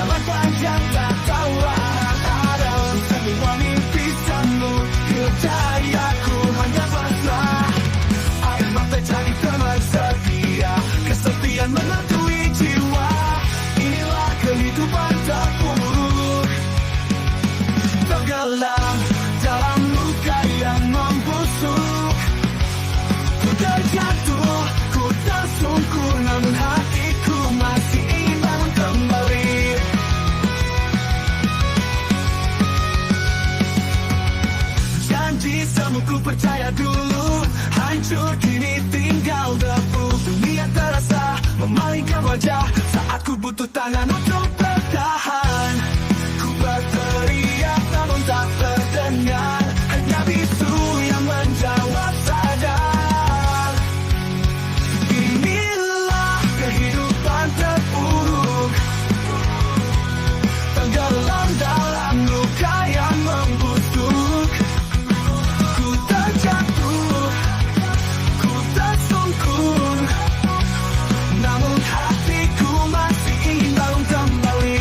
Jalan panjang tak tahu arah, semua mimpi sanggup kejayaku hanya pasrah. Air mata cari teman setia, kesetiaan menentui jiwa. Inilah kehidupan terpuruk, tenggelam dalam luka yang membusuk. Ku terjatuh, ku tersungkur, namun hatiku masih ingin bangun kembali. Janji semu ku percaya dulu, hancur kini tinggal debu. Dunia terasa memalingkan wajah saat ku butuh tangan untuk bertahan. Ku berteriak namun tak terdengar, hanya bisu yang menjawab saja. Inilah kehidupan terpuruk, tenggelam dalam luka yang membusuk. Ku terjatuh, ku tersungkur, namun hatiku masih ingin bangun kembali.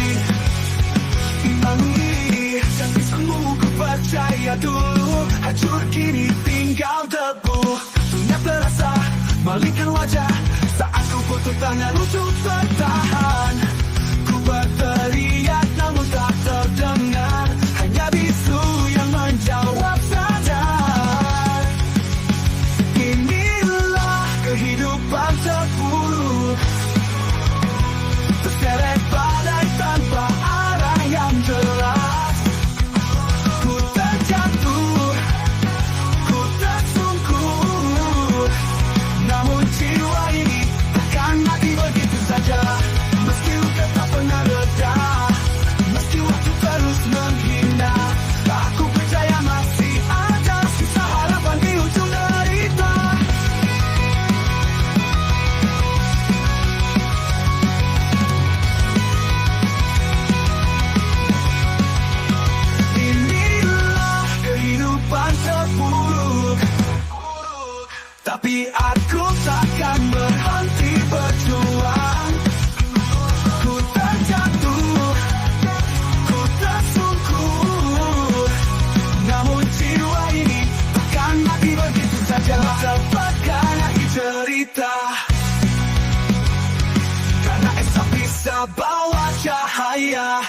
Jangan semu ku percaya dulu, hancur kini tinggal debu. Dunia terasa malingkan wajah saat ku butuh tangan untuk bertahan. Ku berteriak namun tak terdengar, hanya bisu yang menjawab saja. Inilah kehidupan terpuruk, terseret badai tanpa arah yang jelas. Ku terjatuh, ku tersungkur, namun jiwa ini takkan mati begitu saja. Meski luka tak pernah reda, meski waktu terus menghina, aku percaya masih ada sisa harapan di ujung derita. Inilah kehidupan terpuruk, tapi aku takkan berhenti berjuang. Ku terjatuh, ku tersungkur, namun jiwa ini takkan mati begitu saja. Dapatkan akhir cerita, karena esok bisa bawa cahaya.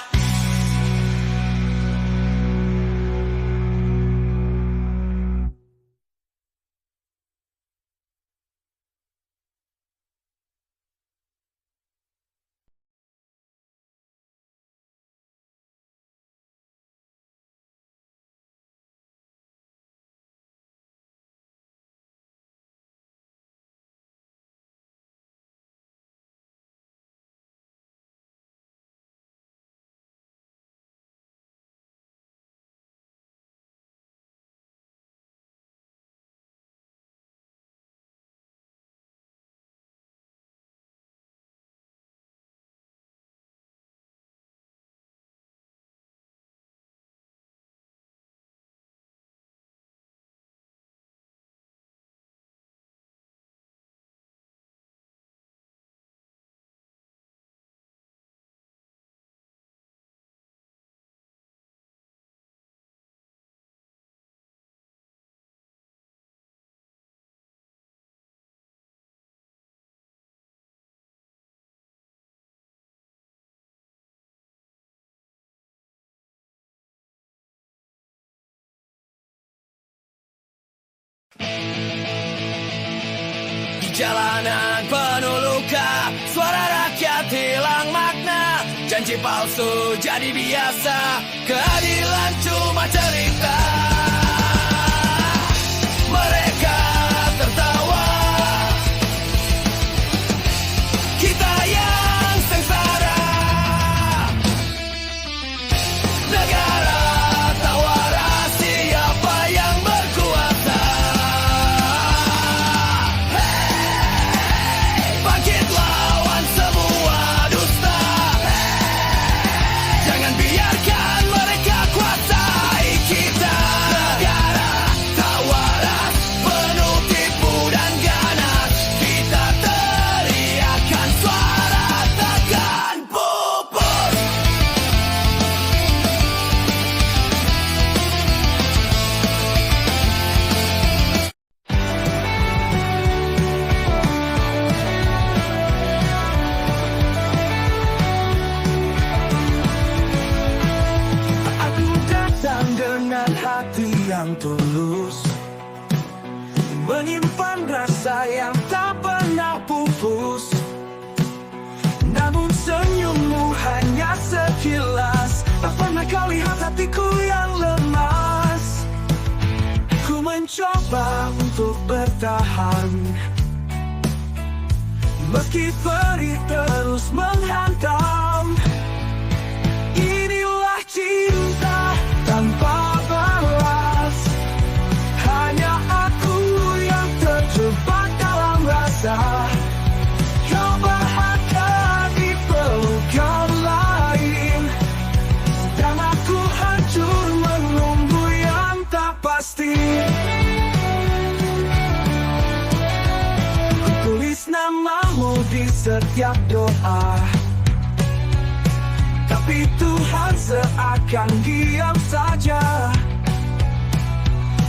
Jalanan penuh luka, suara rakyat hilang makna, janji palsu jadi biasa, keadilan cuma cerita. Mereka tertawa, kita yang sengsara. Negara tawara siapa yang berkuasa. Bangkit lawan semua dusta. Jangan biarkan mereka menyimpan rasa yang tak pernah pupus. Namun senyummu hanya sekilas, tak pernah kau lihat hatiku yang lemas. Ku mencoba untuk bertahan, meski perih terus menghantam. Inilah cinta tanpa balas, hanya aku yang terjebak dalam rasa. Kau bahagia di pelukan lain, dan aku hancur menunggu yang tak pasti. Ku tulis namamu di setiap doa, tapi Tuhan seakan diam saja.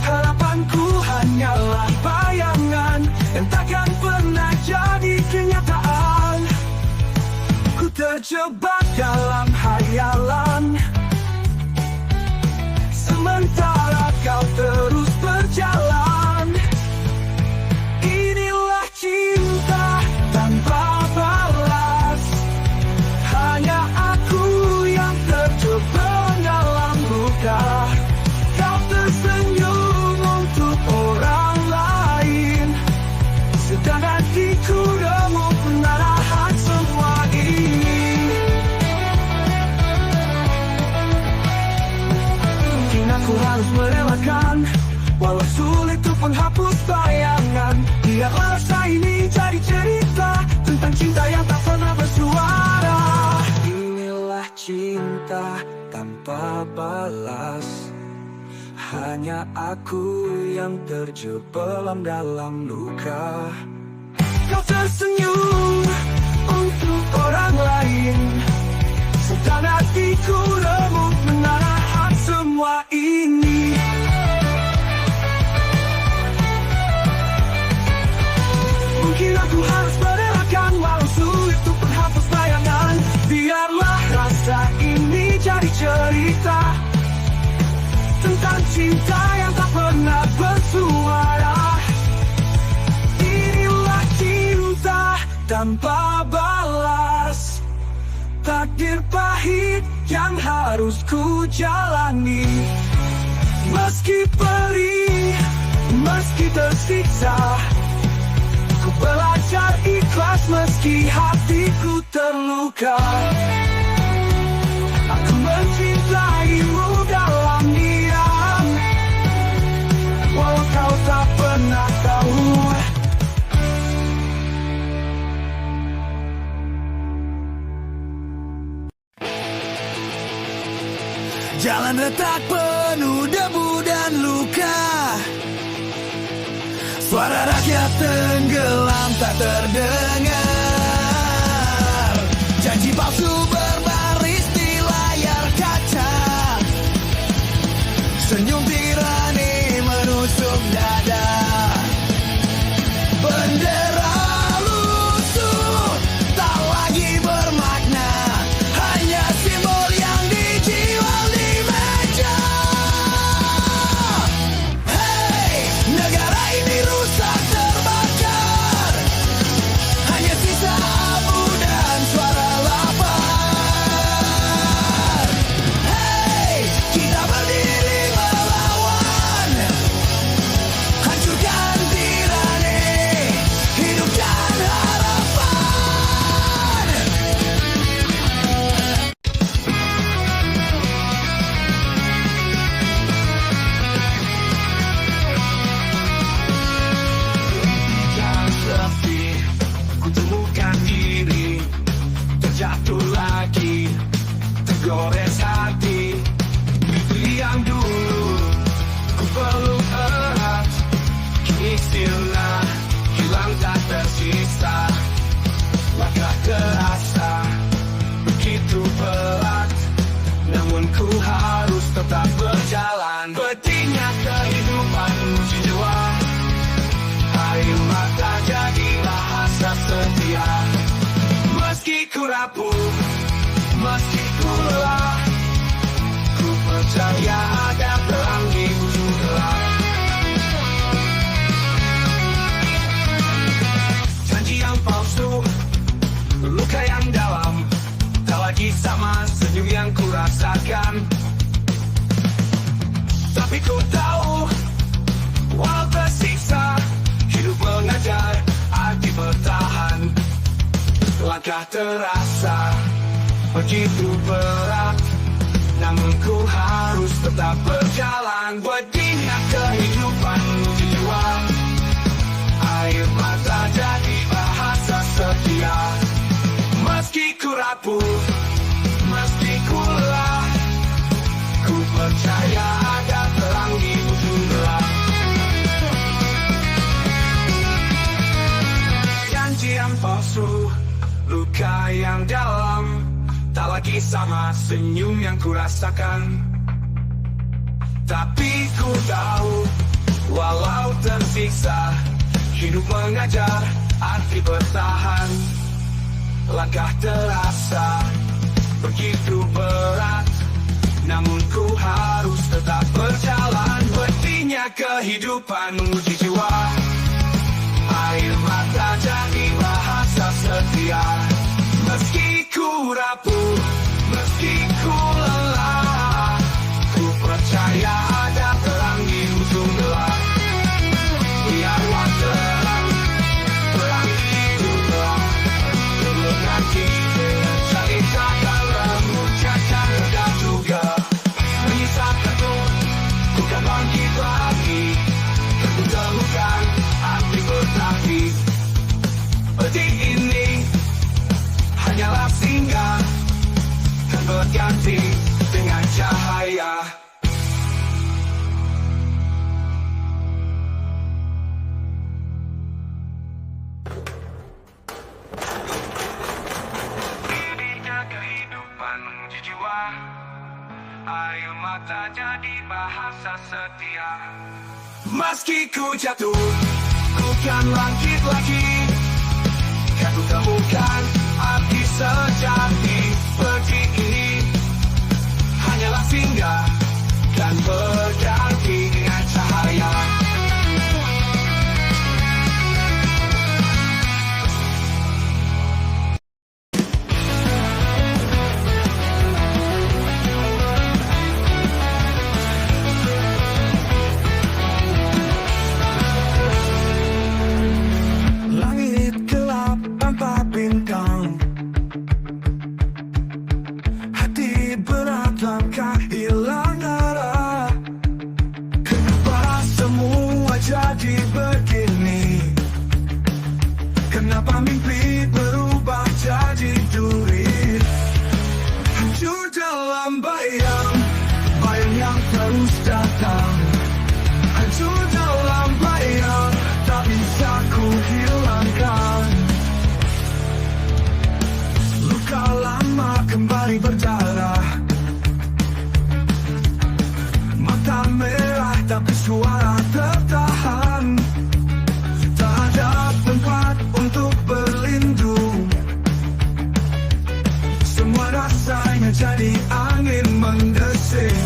Harapanku hanyalah bayangan yang takkan pernah jadi kenyataan. Ku terjebak dalam hayalan, sementara kau terus berjalan. Inilah cinta tanpa balas, hanya aku yang terjebak dalam luka. Kau tersenyum untuk orang lain, sedang hatiku remuk menahan semua ini. Mungkin aku harus merelakan, walau sulit untuk menghapus bayangan. Biarlah rasa ini jadi cerita tentang cinta yang tak pernah bersuara. Inilah cinta tanpa balas, hanya aku yang terjebelam dalam luka. Kau tersenyum untuk orang lain, sedang hatiku remuk menahan semua ini. Mungkin aku harus merelakan, walau sulit untuk menghapus bayangan. Biarlah rasa ini jadi cerita tentang cinta yang tak pernah bersuara. Inilah cinta tanpa balas, takdir pahit yang harus ku jalani. Meski perih, meski tersiksa, ku belajar ikhlas meski hatiku terluka. Aku mencintaimu dalam diam, walau kau tak pernah tahu. Jalan retak penuh debu dan luka, suara rakyat tenggelam tak terdengar. Janji palsu berbaris di layar kaca, senyum tirani menusuk dada. Bendera lusuh tak lagi bermakna, hanya simbol yang dijual di meja. Hei, negara ini rusak terbakar, hanya sisa abu dan suara lapar. Hei, kita berdiri melawan, hancurkan tirani, hidupkan harapan. Jangan sepi, ku temukan diri, terjatuh lagi, tergores hati. Mimpi yang dulu ku peluk erat, kini sirna, hilang tak tersisa. Langkah terasa begitu berat, namun ku harus tetap berjalan. Pentingnya kehidupan uji jiwa, air mata jadilah hasrat setia. Meski ku rapuh, meski ku lelah, ku percaya ada terang di ujung gelap. rasakan. Tapi ku tahu, walau tersiksa, hidup mengajar arti bertahan. Langkah terasa begitu berat, namun ku harus tetap berjalan. Begini kehidupan jiwa, air mata jadi bahasa setia. Meski ku rapuh, meski ku lelah, ku percaya ada terang di ujung gelap. Janji yang palsu, luka yang dalam, tak lagi sama senyum yang ku rasakan. Tapi ku tahu, walau tersiksa, hidup mengajar arti bertahan. Langkah terasa begitu berat, namun ku harus tetap berjalan. Buktinya kehidupan menguji jiwa, air mata jadi bahasa setia. Meski ku rapuh, meski ku lelah, ku percaya ada terang di ujung gelap. Biarlah terang, terang di ujung gelap. Belum nanti cerita dalam ucapan dan juga menyisakan pun bukan bangkit lagi. Ku temukan arti berarti. Detik ini hanyalah singgah, kan berganti dengan cahaya. Ininya kehidupan menguji jiwa, air mata jadi bahasa setia. Meski ku jatuh, ku kan bangkit lagi. Kan ku temukan arti sejati. Seperti ini hanyalah singgah, dan berganti dengan cahaya. Langit gelap tanpa bintang, hati berat langkah hilang arah. Kenapa semua jadi begini? Kenapa mimpi berubah jadi duri? Hancur dalam bayang, bayang yang terus datang. Hancur dalam bayang, tak bisa ku hilangkan. Luka lama kembali berdarah, mata merah tapi suara tertahan. Tak ada tempat untuk berlindung, semua rasanya jadi angin mendesing.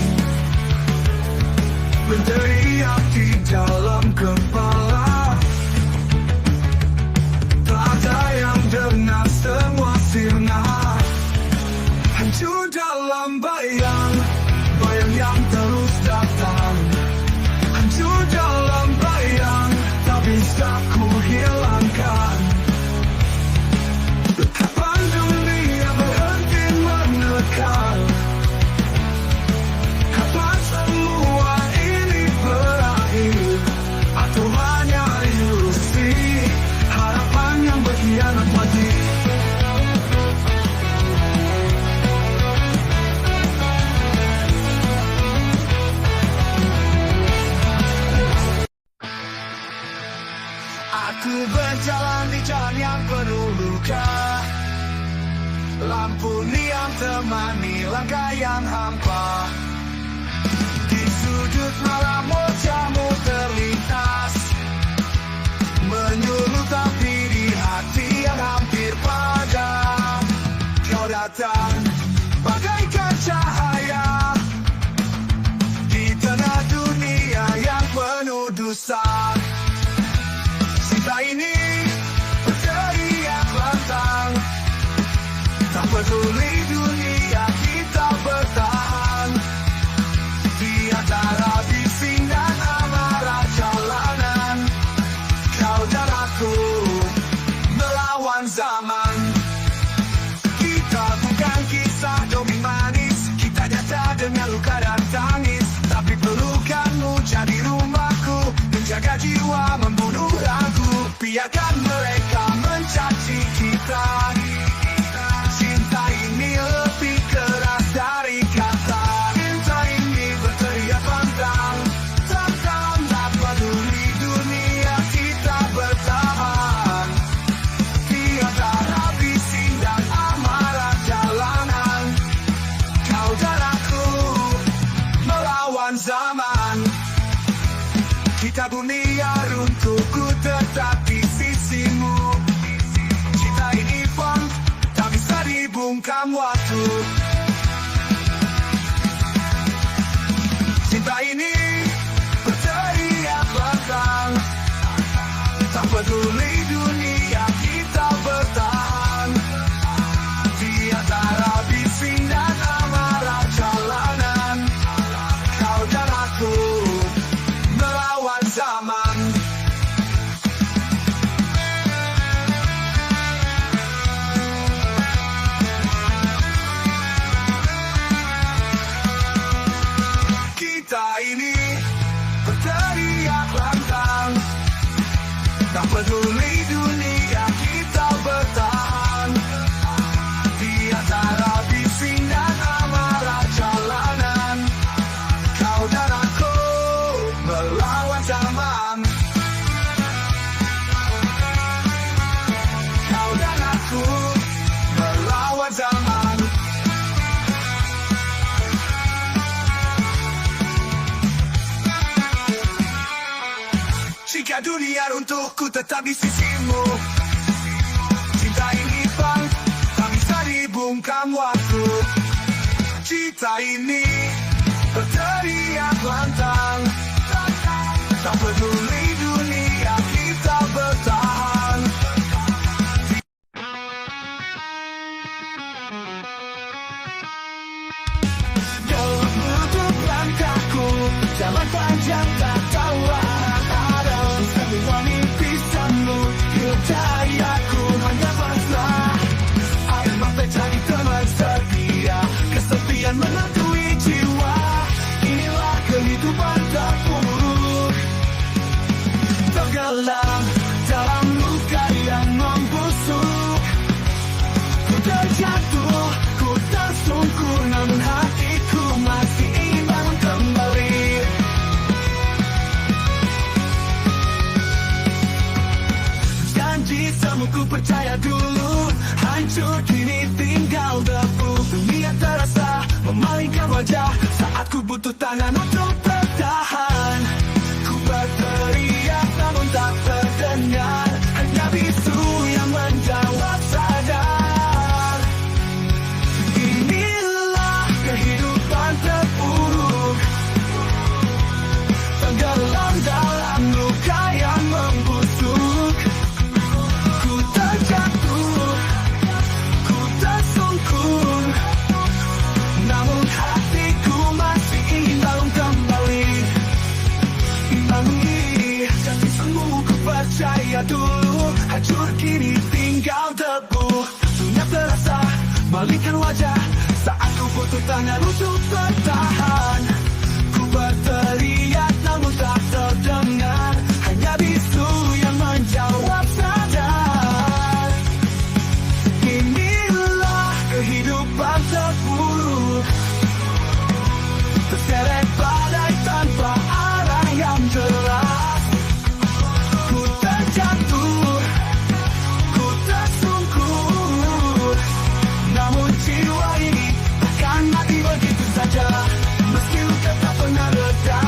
Berteriak di dalam kepala, tak ada yang dengar, semua sirna. Hancur dalam bayang, bayang yang terus datang. Hancur dalam bayang, tak bisa ku hilangkan. Kapan dunia berhenti menekan? Kapan semua ini berakhir? Atau hanya ilusi harapan yang berkhianat mati? Aku berjalan di jalan yang penuh luka, lampu neon temani langkah yang hampa. Di sudut malam wajahmu terlintas, menyulut tapi di hati yang hampir padam. Kau datang bagaikan cahaya di tengah dunia yang penuh dosa. Cinta ini berteriak lantang, tak peduli dunia kita bertahan. melawan zaman. Kita bukan kisah dongeng manis, kita nyata dengan luka dan tangis. Tapi pelukanmu jadi rumahku, menjaga jiwa, membunuh ragu. Biarkan mereka mencaci kita, cinta ini lebih keras dari kata. Cinta ini berteriak pantang, takkan tak peduli dunia kita bertahan. Tiada bising dan amarah jalanan, kau dan aku melawan zaman. Kita dunia runtuh, ku tetap di sisimu. Cinta ini pun tak bisa dibungkam waktu. Cinta ini berteriak lantang, tak peduli dunia kita bertahan. Di antara bising dan amarah jalanan, kau dan aku melawan zaman. Kita ini berteriak lantang, tak peduli dunia kita bertahan. Di antara bising dan amarah jalanan, kau dan aku melawan zaman. Kau dan aku melawan zaman. Jika dunia runtuh, ku tetap di sisimu. Cinta ini bang, tak bisa dibungkam waktu. Cinta ini berteriak lantang, tak peduli dunia kita bertahan. Gelap menutup langkahku, jalan panjang tak tahu arah. Semua mimpi semu, hidup cahayaku hanya pasrah. Air mata jadi teman setia, kesepian menghantui jiwa. Inilah kehidupan terpuruk, tenggelam dalam luka yang membusuk. Ku terjatuh, ku tersungkur, namun hatiku masih ingin bangun kembali. Janji semu ku percaya dulu, hancur kini tinggal debu. Dunia terasa memalingkan wajah saat ku butuh tangan untuk bertahan. Ku berteriak namun tak terdengar, hanya bisu yang menjawab sadar. Inilah kehidupan terpuruk, tenggelam dalam luka yang membusuk. Ku terjatuh, ku tersungkur, namun hatiku masih ingin bangun kembali. Janji semu ku percaya dulu, hancur kini tinggal debu. Dunia terasa malingkan wajah saat ku butuh tangan untuk bertahan. Ku berteriak namun tak terdengar, hanya bisu yang menjawab sadar. Inilah kehidupan terpuruk, terseret badai tanpa arah yang jelas. Ku terjatuh, ku tersungkur, namun jiwa ini takkan mati begitu saja. Meski luka tak pernah reda,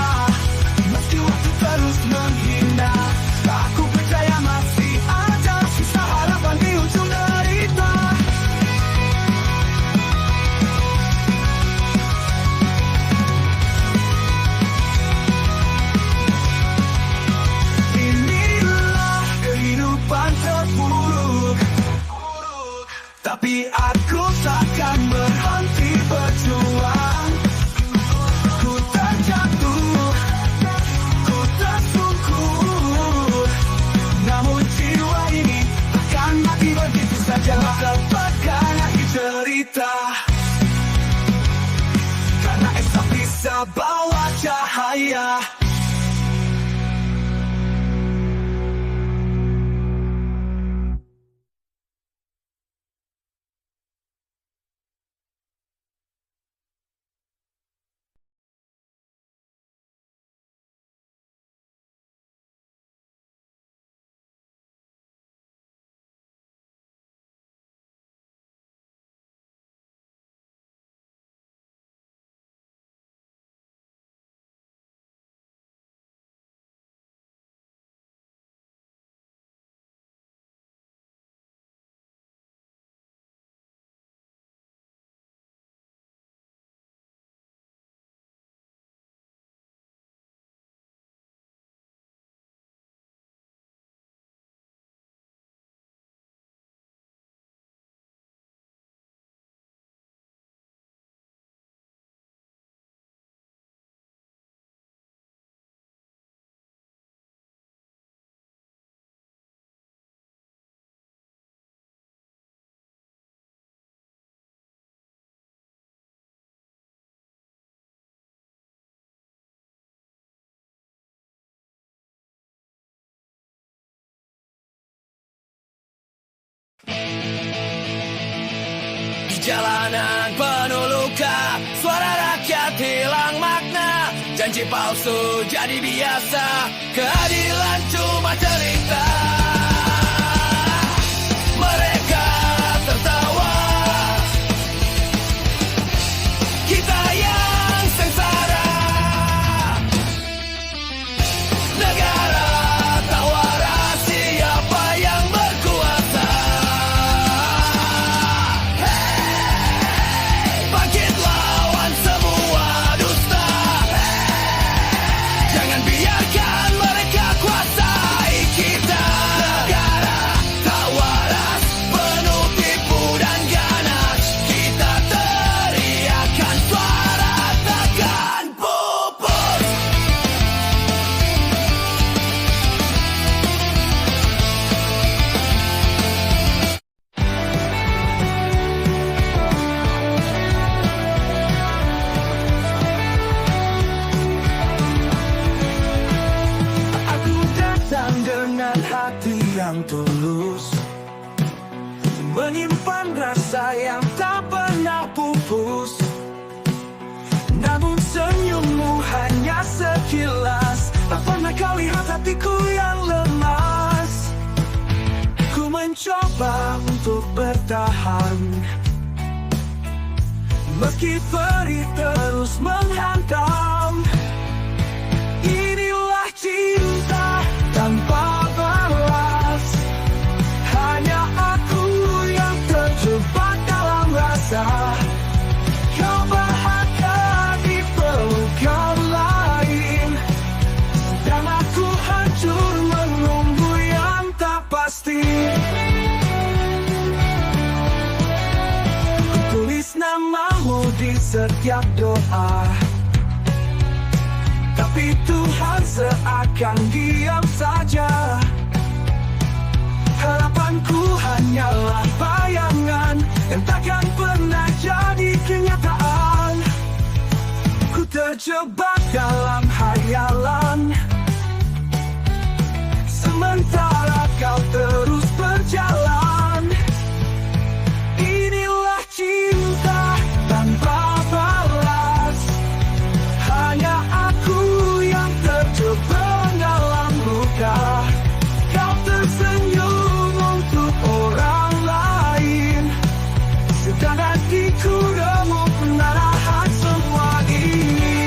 meski waktu terus menghina, aku percaya masih ada sisa harapan di ujung derita. Inilah kehidupan terpuruk, tapi aku takkan berhenti berjuang. Ku terjatuh, ku tersungkur, namun jiwa ini takkan mati begitu saya. Jalanan penuh luka, suara rakyat hilang makna, janji palsu jadi biasa, keadilan cuma cerita. Mereka tertawa, kita yang sengsara. Negara tak waras, siapa yang berkuasa. Bangkit lawan semua dusta. Jangan biarkan mereka kuasai kita. Negara tak waras, penuh tipu dan ganas. Kita teriakan suara takkan pupus. Aku datang dengan hati yang tulus, menyimpan rasa yang tak pernah pupus. Namun senyummu hanya sekilas, tak pernah kau lihat hatiku yang lemas. Ku mencoba untuk bertahan, meski perih terus menghantam. Inilah cinta tanpa balas, hanya aku yang terjebak dalam rasa. Kau bahagia di pelukan lain, dan aku hancur menunggu yang tak pasti. Ku tulis namamu di setiap doa, tapi Tuhan seakan diam saja. Harapanku hanyalah bayangan yang takkan pernah jadi kenyataan. Ku terjebak dalam hayalan, sementara kau terus berjalan. Inilah cinta tanpa balas, hanya aku yang terjebak dalam luka. Kau tersenyum untuk orang lain, sedang hatiku remuk menahan semua ini.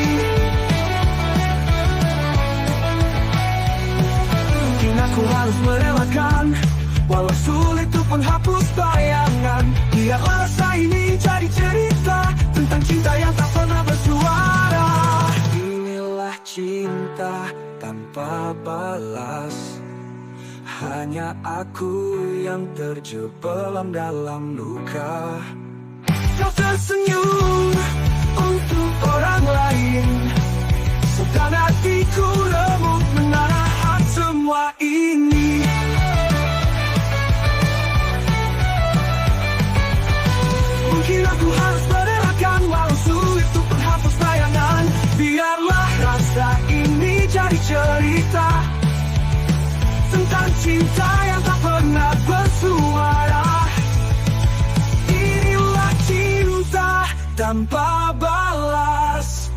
Mungkin aku harus merelakan, walau sulit untuk menghapus bayangan. Biarlah rasa ini jadi cerita tentang cinta yang tak pernah bersuara. Inilah cinta tanpa balas, hanya aku yang terjebelam dalam luka. Kau tersenyum untuk orang lain, sedang hatiku remuk menahan semua ini. Mungkin aku harus merelakan, walau sulit untuk menghapus bayangan. Biarlah rasa tanpa balas.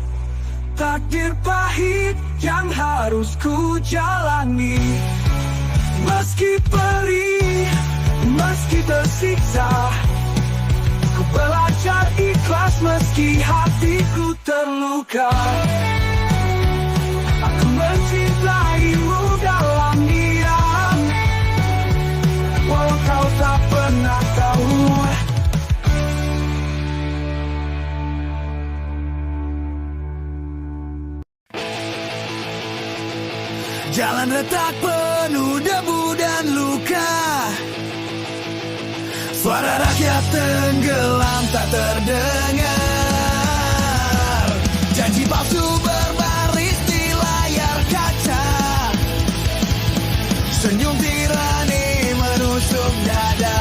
Takdir pahit yang harus ku jalani. Meski perih, meski tersiksa, ku belajar ikhlas meski hatiku terluka. Aku mencintaimu dalam diam, walau kau tak pernah tahu. Jalan retak penuh debu dan luka, suara rakyat tenggelam tak terdengar. Janji palsu berbaris di layar kaca, senyum tirani menusuk dada.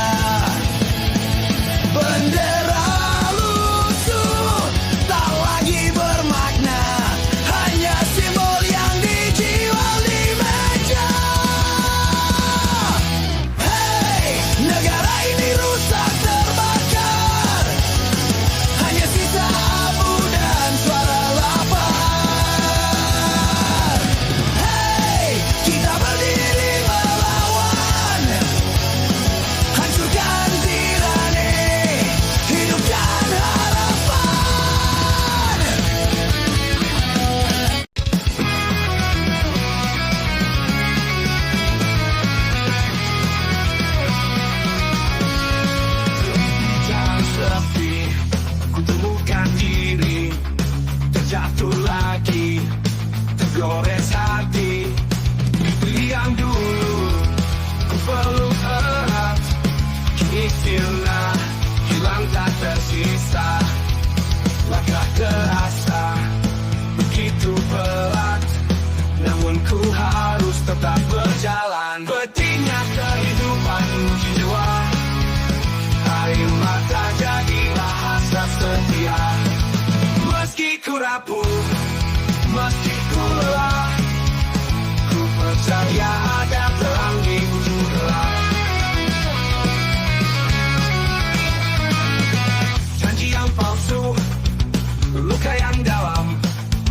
Bendera lusuh tak lagi bermakna, hanya simbol yang dijual di meja. Hey, negara ini rusak terbakar, hanya sisa abu dan suara lapar. Hey, kita berdiri melawan, hancurkan tirani, hidupkan harapan. Jangan sepi, ku temukan diri, terjatuh lagi, tergores hati. Mimpi yang dulu ku peluk erat, kini sirna, hilang tak tersisa. Langkah terasa begitu berat, namun ku harus tetap berjalan. Pedihnya kehidupan uji jiwa, air mata jadi bahasa setia. Meski ku rapuh, meski ku lelah, ku percaya ada terang di ujung gelap. Janji yang palsu, luka yang dalam,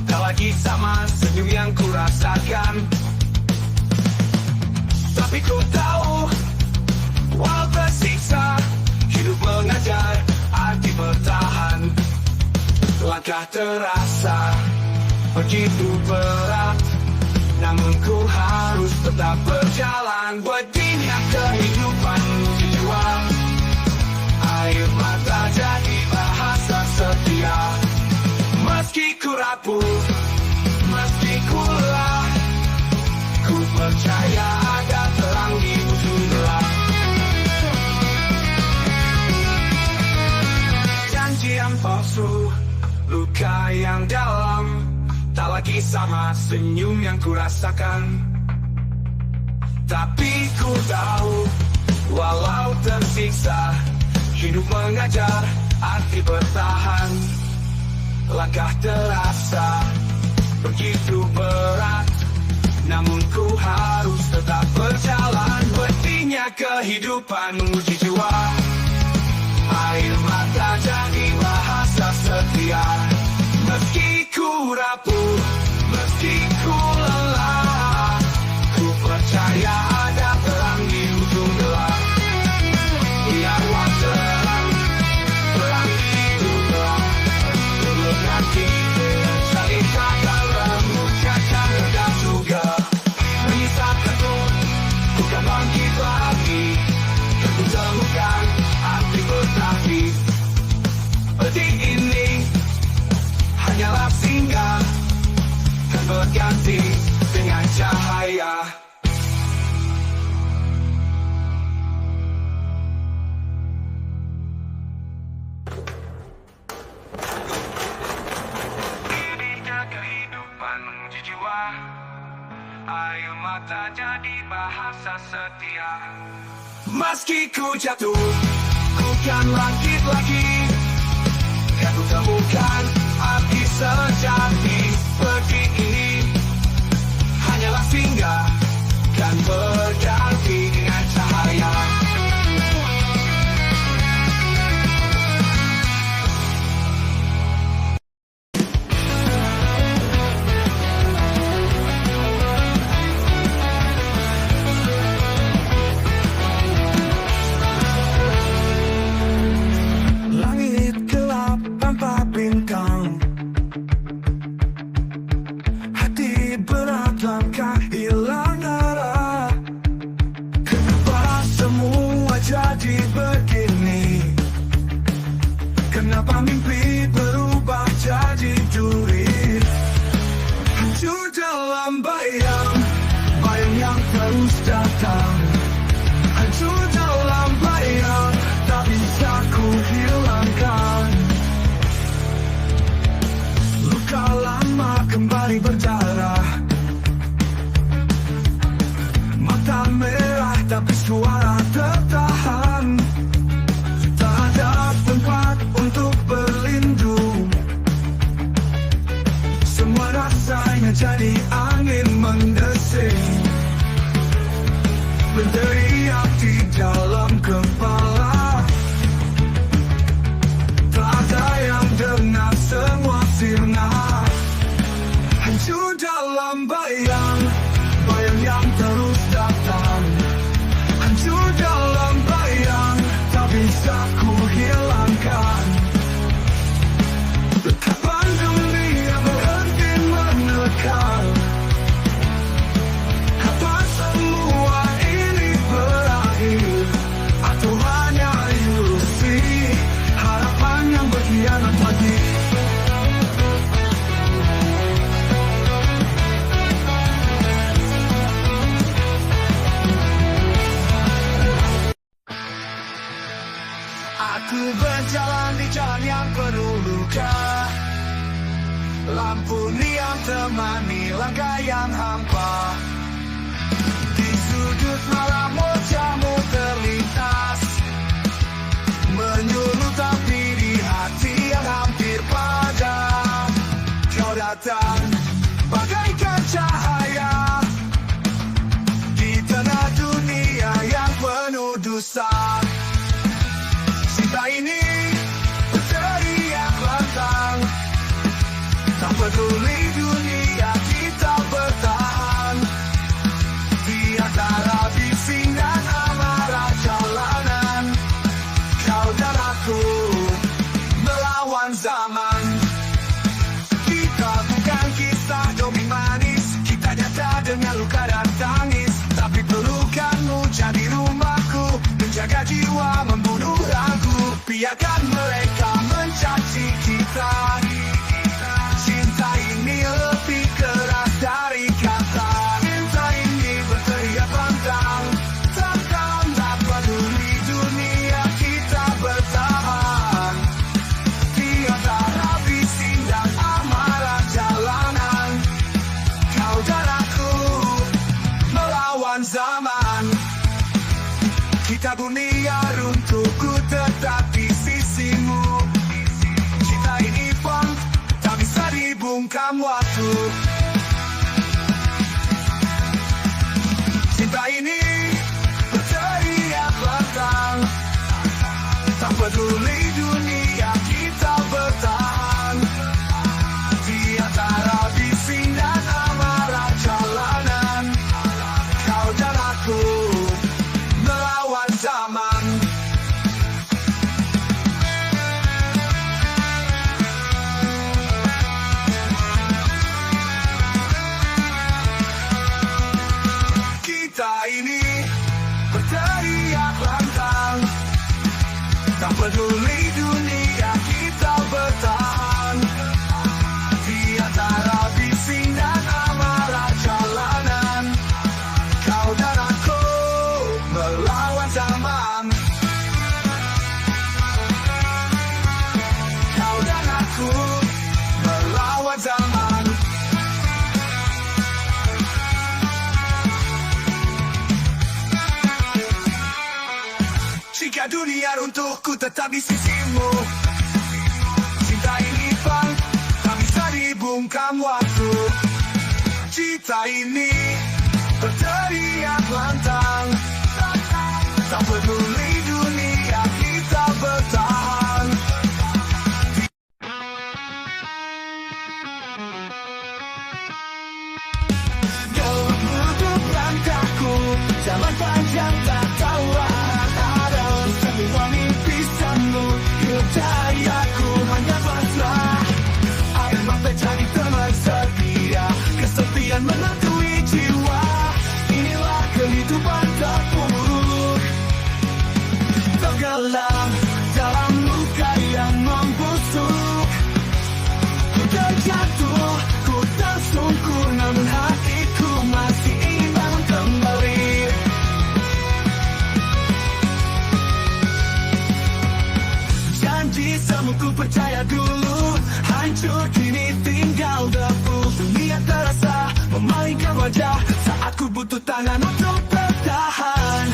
tak lagi sama senyum yang ku rasakan. Tapi ku tahu, walau tersiksa, hidup mengajar arti bertahan. Langkah terasa begitu berat, namun ku harus tetap berjalan. Pedihnya kehidupan uji jiwa, air mata jadi bahasa setia. Meski ku rapuh, meski ku lelah, ku percaya ada terang di ujung gelap. Janji yang palsu, luka yang dalam, tak lagi sama senyum yang ku rasakan. Tapi ku tahu, walau tersiksa, hidup mengajar arti bertahan. Langkah terasa begitu berat, namun ku harus tetap berjalan. Pedihnya kehidupan uji jiwa, air mata jadi bahasa setia. Meski ku rapuh, meski ku lelah, ku percaya ada terang di ujung gelap. Biarlah terang, terang di ujung gelap. Belum nanti, saling kata remuk, akan redam juga. Menyisap takut, bukan bangkit lagi. Ku temukan arti bertahi. Pedih ini hanyalah singgah, kan berganti dengan cahaya. Ininya kehidupan menguji jiwa, air mata jadi bahasa setia. Meski ku jatuh, ku kan bangkit lagi. Kan ku temukan arti sejati. Pedih ini hanyalah singgah, kan berganti dengan cahaya. kondisi begini? Kenapa mimpi berubah jadi duri? Hancur dalam bayang, bayang yang terus datang. Hancur dalam bayang, tak bisa ku hilangkan. Luka lama kembali berdarah, mata merah tapi suara tertahan. Tak ada tempat untuk berlindung, semua rasanya jadi angin mendesing. Berteriak di dalam kepala, tak ada yang dengar, semua sirna. Hancur dalam bayang, bayang yang terus datang. Hancur dalam bayang, tak bisa ku hilangkan. Kapan dunia berhenti menekan? Kapan semua ini berakhir? Atau hanya ilusi harapan yang berkhianat lagi? Aku berjalan di jalan yang penuh luka, lampu neon temani langkah yang hampa. Di sudut malam wajahmu terlintas, menyuruh tapi di hati yang hampir padam. Kau datang bagaikan cahaya di tengah dunia yang penuh dosa. Cinta ini berteriak lantang, tak peduli dunia kita bertahan. Di antara bising dan amarah jalanan, kau dan aku melawan zaman. Kita bukan kisah dongeng manis, kita nyata dengan luka dan tangis. Tapi pelukanmu jadi rumahku, menjaga jiwa, membunuh ragu. Biarkan mereka mencaci kita, cinta ini lebih keras dari kata. Cinta ini berteriak lantang, takkan tak peduli dunia kita bertahan. Di antara bising dan amarah jalanan, kau dan aku melawan zaman. Kita dunia runtuh, ku tetap di sisimu. Cinta ini pun tak bisa dibungkam waktu. Cinta ini berteriak lantang, tak peduli dunia kita bertahan. Di antara bising dan amarah jalanan, kau dan aku melawan zaman. Kita ini berteriak lantang, tak peduli dunia kita bertahan. Di antara bising dan amarah jalanan, kau dan aku melawan zaman. Kau dan aku melawan zaman. Jika dunia runtuh, ku tetap di sisimu. Cinta ini pun tak bisa dibungkam waktu. Cinta ini berteriak lantang, tak peduli dunia kita bertahan. Kau menutup langkahku, jalan panjang tak tahu arah. Semua mimpi sanggup, hidup cahayaku hanya pasrah. Air mata jadi teman setia, kesepian menantui jiwa. Inilah kehidupan tak ku percaya dulu, hancur kini tinggal debu. Dunia terasa memalingkan wajah saat ku butuh tangan untuk bertahan.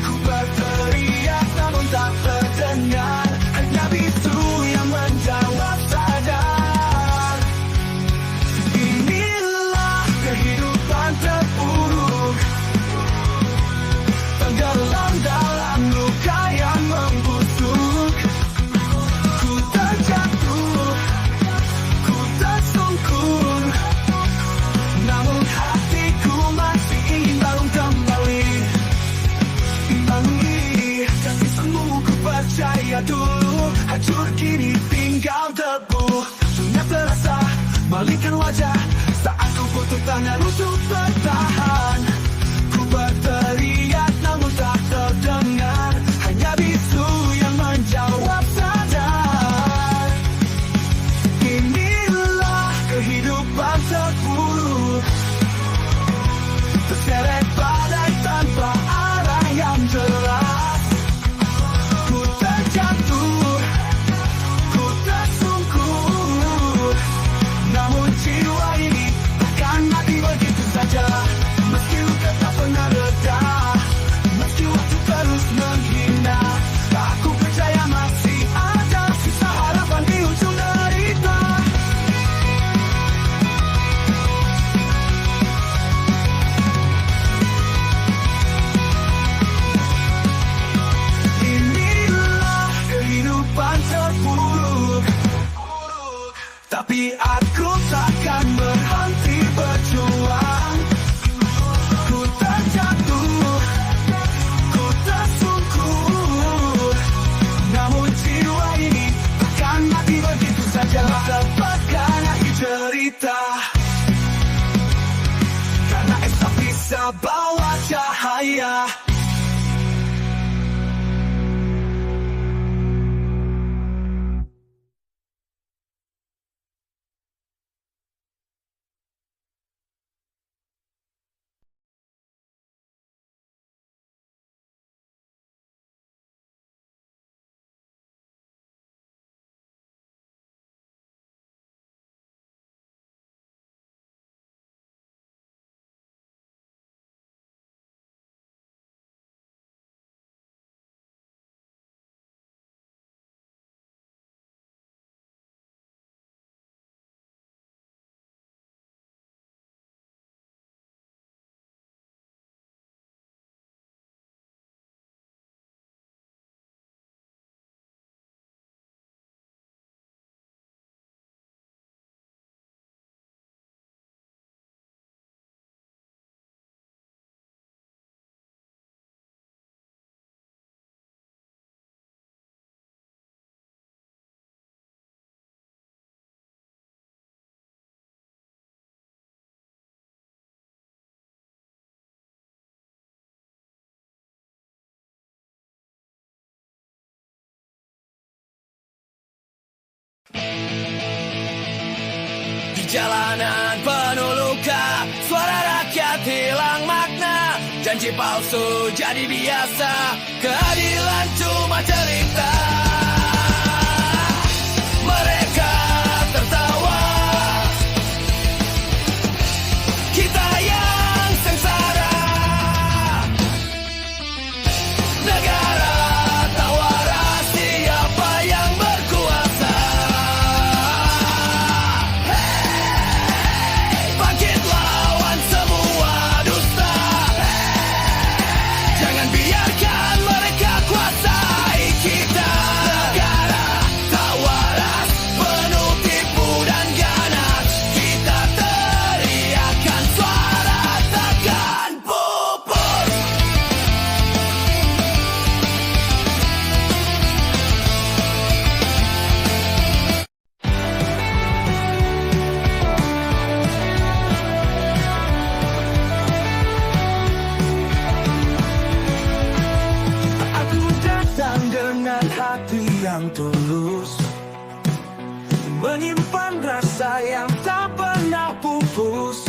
Ku berteriak namun tak terdengar, hanya bisu yang menjawab saja. Inilah kehidupan terpuruk, tenggelam dalam luka yang membusuk. Ku terjatuh, ku tersungkur, namun hatiku masih ingin bangun kembali. Kasih semu ku percaya dulu, hancur kini tinggal debu. Dunia terasa malingkan wajah saat ku butuh tangan untuk bertahan. Ku berteriak namun tak terdengar, hanya bisu yang menjawab saja. Inilah kehidupan terpuruk, terseret badai tanpa arah yang jelas. Ku terjatuh, ku tersungkur, namun jiwa ini takkan mati begitu saja. Meski luka tak pernah reda, meski waktu terus menghina, aku percaya masih ada sisa harapan di ujung derita. Inilah kehidupan terpuruk, tapi aku takkan berhenti berjuang. Ku terjatuh, ku tersungkur, namun jiwa ini takkan mati begitu saja. Lepaskan akhir cerita, karena esok bisa bawa cahaya. Di jalanan penuh luka, suara rakyat hilang makna, janji palsu jadi biasa, keadilan cuma cerita. Mereka tertawa, kita yang sengsara. Negara tak waras, siapa yang berkuasa. Bangkit lawan semua dusta. Jangan biarkan mereka kuasai kita. Negara tak waras, penuh tipu dan ganas. Kita teriakan suara takkan pupus. Aku datang dengan hati yang tulus, menyimpan rasa yang tak pernah pupus.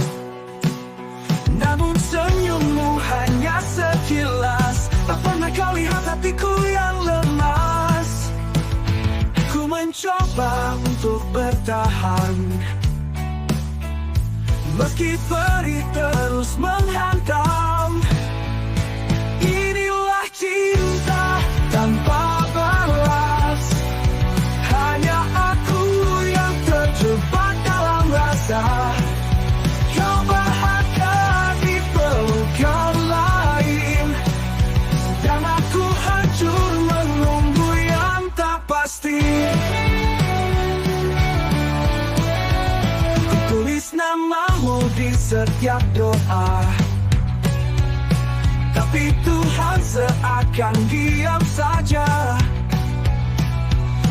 Namun senyummu hanya sekilas, tak pernah kau lihat hatiku yang lemas. Ku mencoba untuk bertahan, meski pedih terus menghantam. Inilah cinta tanpa balas, hanya aku yang terjebak dalam rasa. Kau bahagia di pelukan lain, dan aku hancur menunggu yang tak pasti. Ku tulis namamu di setiap doa, tapi Tuhan seakan diam saja.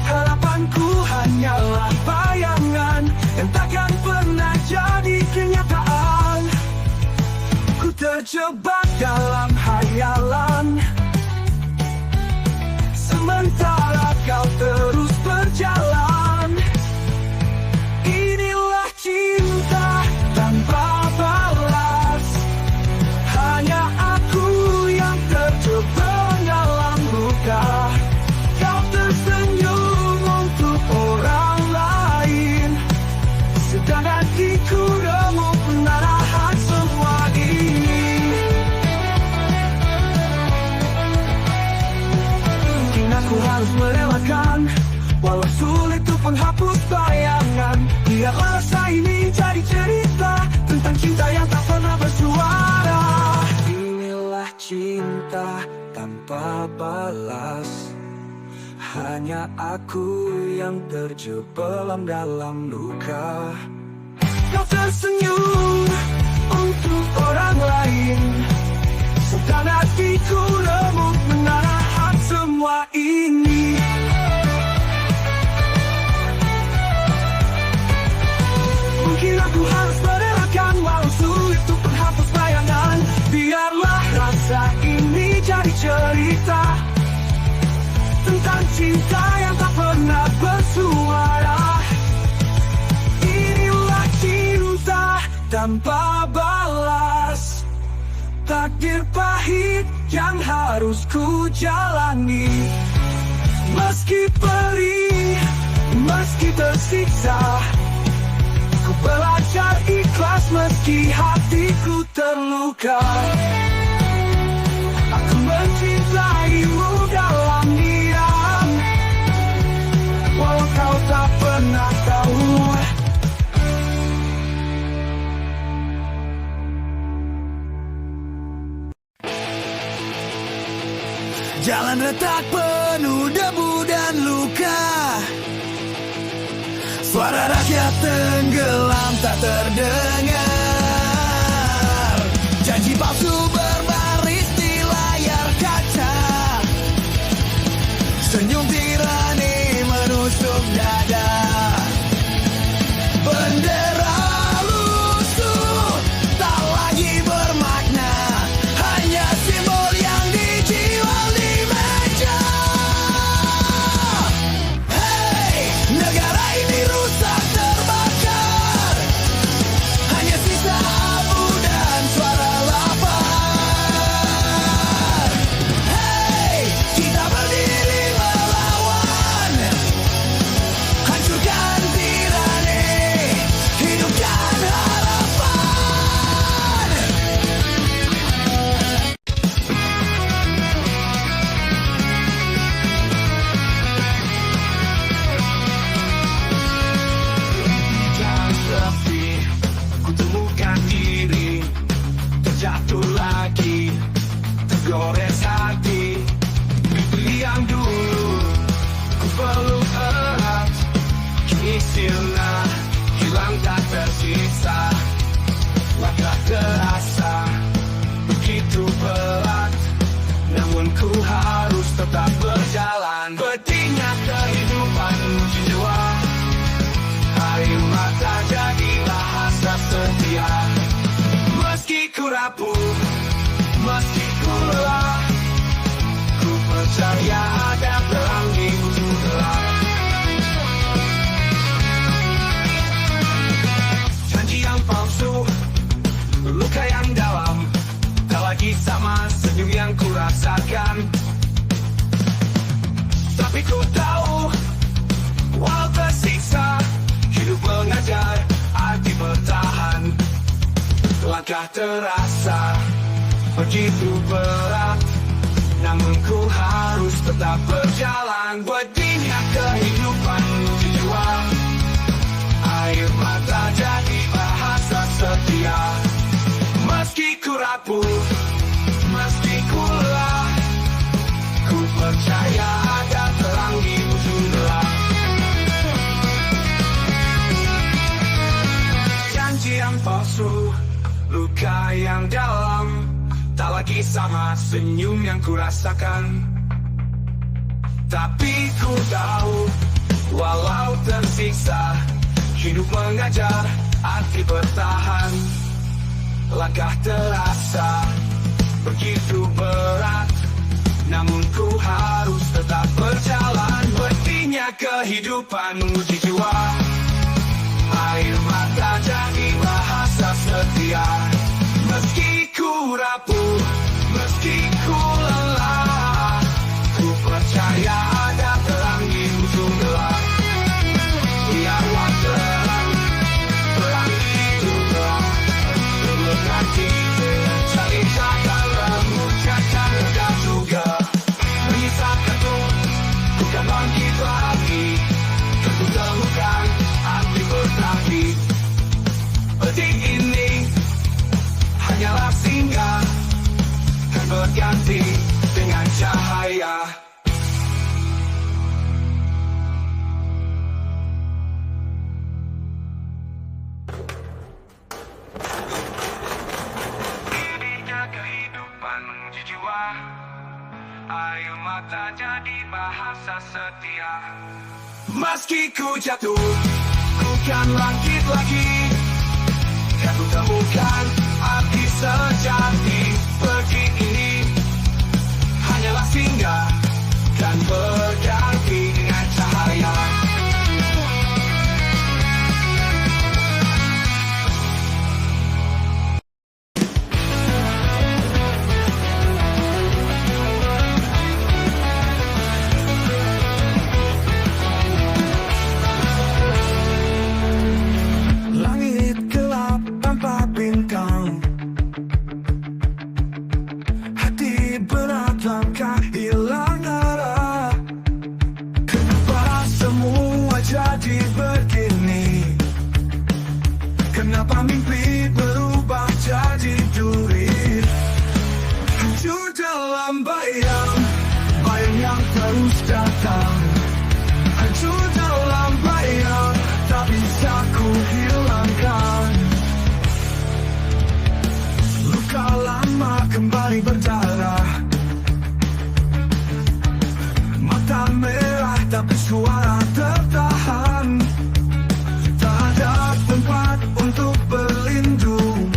Harapanku hanyalah bayangan yang takkan pernah jadi kenyataan. Ku terjebak dalam hayalan, sementara kau terus berjalan. Inilah cinta tanpa balas, hanya aku yang terjebak dalam luka. Kau tersenyum untuk orang lain, sedang hatiku remuk menahan semua ini. Mungkin aku harus merelakan, walau sulit untuk menghapus bayangan. Biarlah rasa ini jadi cerita tentang cinta yang tak pernah bersuara. Inilah cinta tanpa balas, hanya aku yang terjebelam dalam luka. Kau tersenyum untuk orang lain, sedang hatiku remuk menahan semua ini. Mungkin aku harus merelakan, walau sulit untuk menghapus bayangan. Biarlah rasa ini jadi cerita tentang cinta yang tak pernah bersuara. Inilah cinta tanpa balas, takdir pahit yang harus ku jalani. Meski perih, meski tersiksa, ku belajar ikhlas meski hatiku terluka. Aku mencintaimu dalam diam, walau kau tak pernah tahu. Jalan retak penuh debu dan luka, suara rakyat tenggelam tak terdengar. Janji palsu berbaris di layar kaca, senyum tirani menusuk dada. Bendera lusuh tak lagi bermakna, hanya simbol yang dijual di meja. Hey, negara ini rusak terbakar, hanya Langkah terasa begitu berat, namun ku harus tetap berjalan. Begini kehidupan jiwa, air mata jadi bahasa setia. Meski ku rapuh, meski ku lelah, ku percaya ada terang di ujung gelap. Janji yang palsu, luka yang dalam, tak lagi sama senyum yang ku rasakan. Tapi ku tahu, walau tersiksa, hidup mengajar arti bertahan. Langkah terasa begitu berat, namun ku harus tetap berjalan. Buktinya kehidupan menguji jiwa, air mata jadi bahasa setia. Meski ku rapuh, meski ku lelah, ku percaya ada terang di ujung gelap. Biar waktu terang di ujung gelap, terletak di saling takkan mengucapkan dan juga bisa ketuk, bukan bangkit lagi, tentu temukan arti bertahi. Detik ini hanyalah singgah, kan berganti dengan cahaya. Ininya kehidupan menguji jiwa, air mata jadi bahasa setia. Meski ku jatuh, ku kan bangkit lagi, kan ku temukan arti sejati. Pergi ini hanyalah singgah, kan berganti dengan cahaya. Langit gelap tanpa bintang, hati berat langkah hilang arah. Kenapa semua jadi begini? Kenapa mimpi berubah jadi duri? Hancur dalam bayang, bayang yang terus datang. Hancur dalam bayang, tak bisa ku hilangkan. Luka lama kembali berdarah, mata merah tapi suara tertahan. Tak ada tempat untuk berlindung,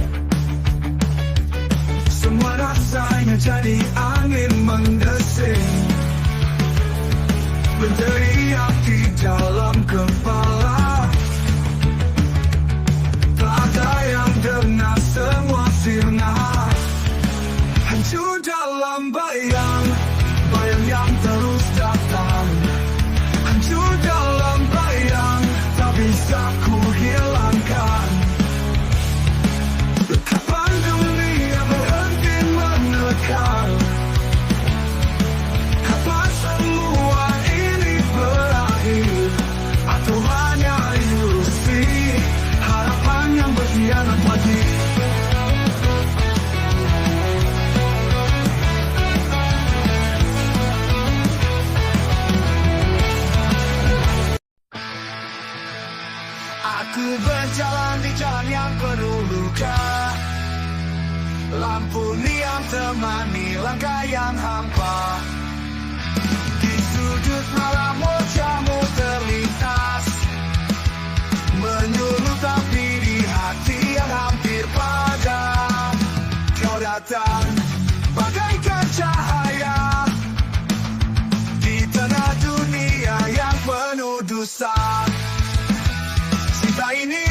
semua rasanya jadi angin mendesing. Berteriak di dalam kepala, tak ada yang dengar, semua sirna. Hancur dalam bayang, bayang yang terus datang. Hancur dalam bayang, tak bisa ku hilangkan. Kapan dunia berhenti menekan? Kapan semua ini berakhir? Atau hanya ilusi, harapan yang berkhianat mati? Aku berjalan di jalan yang penuh luka, lampu neon temani langkah yang hampa. Di sudut malam wajahmu terlintas, menyuruh tapi di hati yang hampir padam. Kau datang bagaikan cahaya di tengah dunia yang penuh dosa. Cinta ini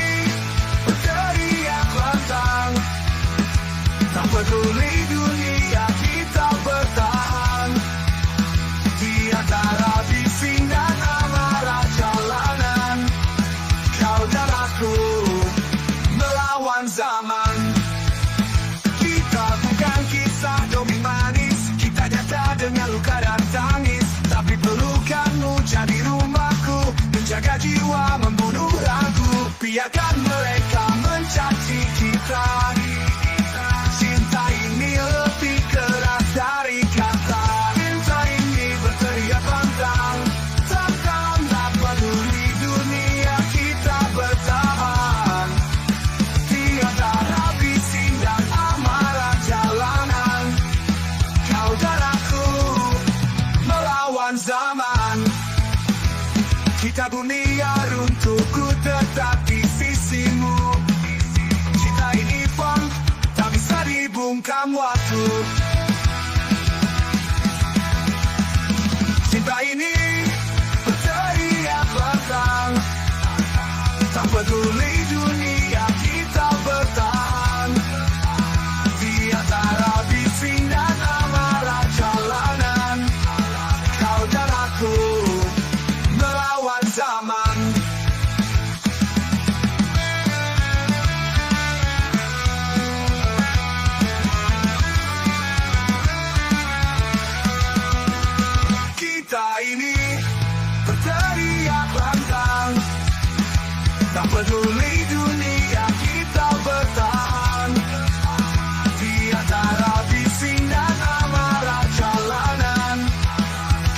berteriak lantang, tak peduli dunia kita bertahan. luka dan tangis, tapi pelukanmu jadi rumahku, menjaga jiwa, membunuh ragu. Biarkan mereka mencaci kita, cinta ini lebih keras dari kata. Cinta ini berteriak lantang, takkan tak peduli dunia kita bertahan. Tiada bising dan amarah jalanan, kau dan aku melawan zaman. Kita dunia runtuh, ku tetap di sisimu. Cinta ini pun tak bisa dibungkam waktu. Cinta ini berteriak lantang, tak peduli dunia kita bertahan. Di antara bising dan amarah jalanan, kau dan aku melawan zaman. Kita ini berteriak lantang, tak peduli dunia kita bertahan. Di antara bising dan amarah jalanan,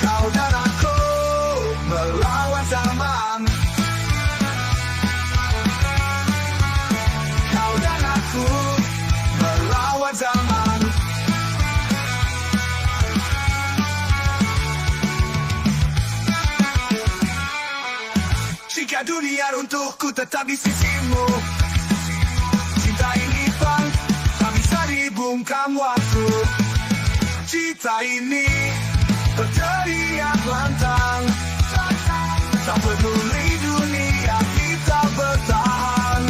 kau dan aku melawan zaman. Kau dan aku melawan zaman. Jika dunia runtuh, ku tetap di sisimu. Cinta ini pun tak bisa dibungkam waktu. Cinta ini berteriak lantang, tak peduli dunia kita bertahan.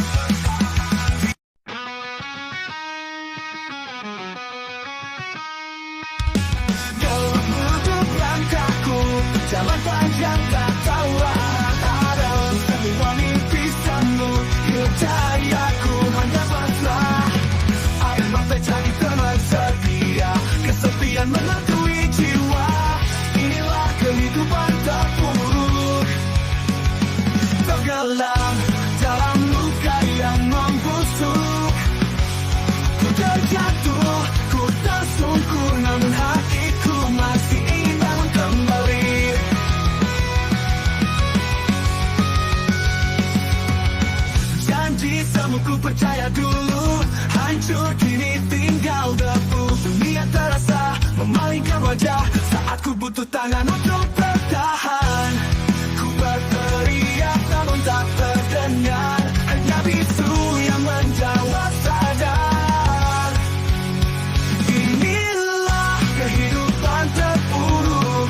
Dalam hidup langkahku, jalan panjang tak tahu arah. Semua mimpi semu, hidayaku hanya pasrah. Air mata jadi teman setia, kesepian menghantui jiwa. Inilah kehidupan terpuruk, tenggelam dalam luka yang membusuk. Ku terjatuh, ku tersungkur, namun hatiku masih ingin bangun kembali. Janji semu ku percaya dulu, hancur kini tinggal debu. Dunia terasa memalingkan wajah saat ku butuh tangan untuk bertahan. Ku berteriak namun tak terdengar, hanya bisu yang menjawab sadar. Inilah kehidupan terpuruk,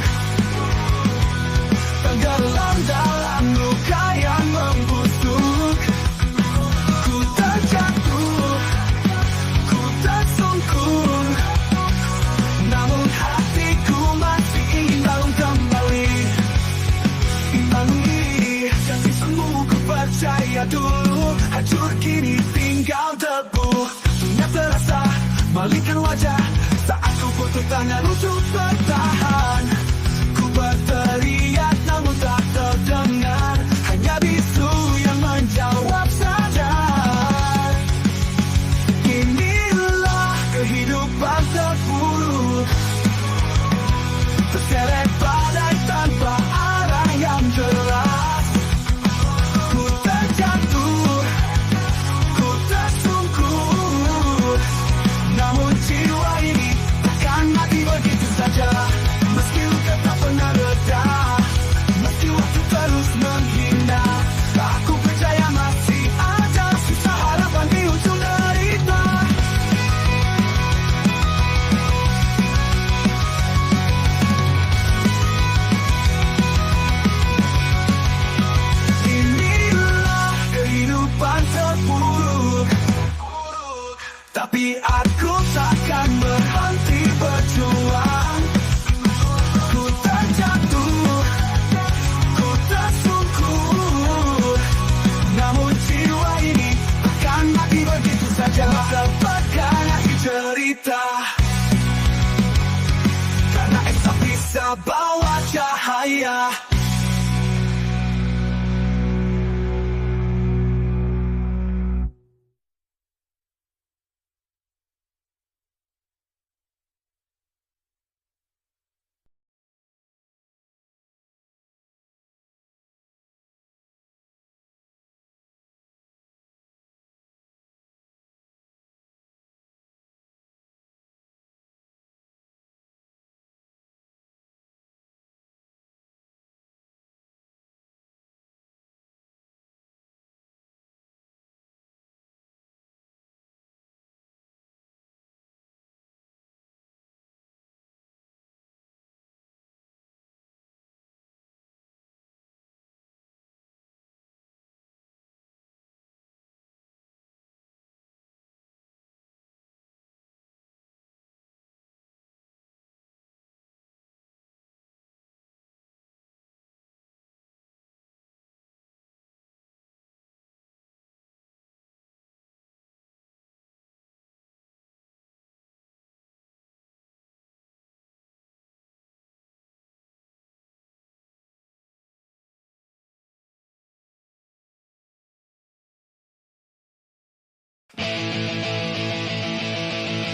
tenggelam dalam luka yang membusuk. Ku terjatuh, ku tersungkur, namun hatiku masih ingin bangun kembali. Janji semu ku percaya dulu, hancur kini tinggal debu. Dunia terasa malingkan wajah saat ku butuh tangan untuk bertahan. Ku berteriak namun tak terdengar, hanya bisu yang menjawab sadar. Inilah kehidupan terpuruk, terseret badai tanpa arah yang jelas. Ku terjatuh, ku tersungkur, namun jiwa ini takkan mati begitu saja. Meski luka tak pernah reda, meski waktu terus menghina, aku percaya masih ada sisa harapan di ujung derita. Inilah kehidupan terpuruk, tapi aku takkan berhenti berjuang. Ku hanya bawa cahaya.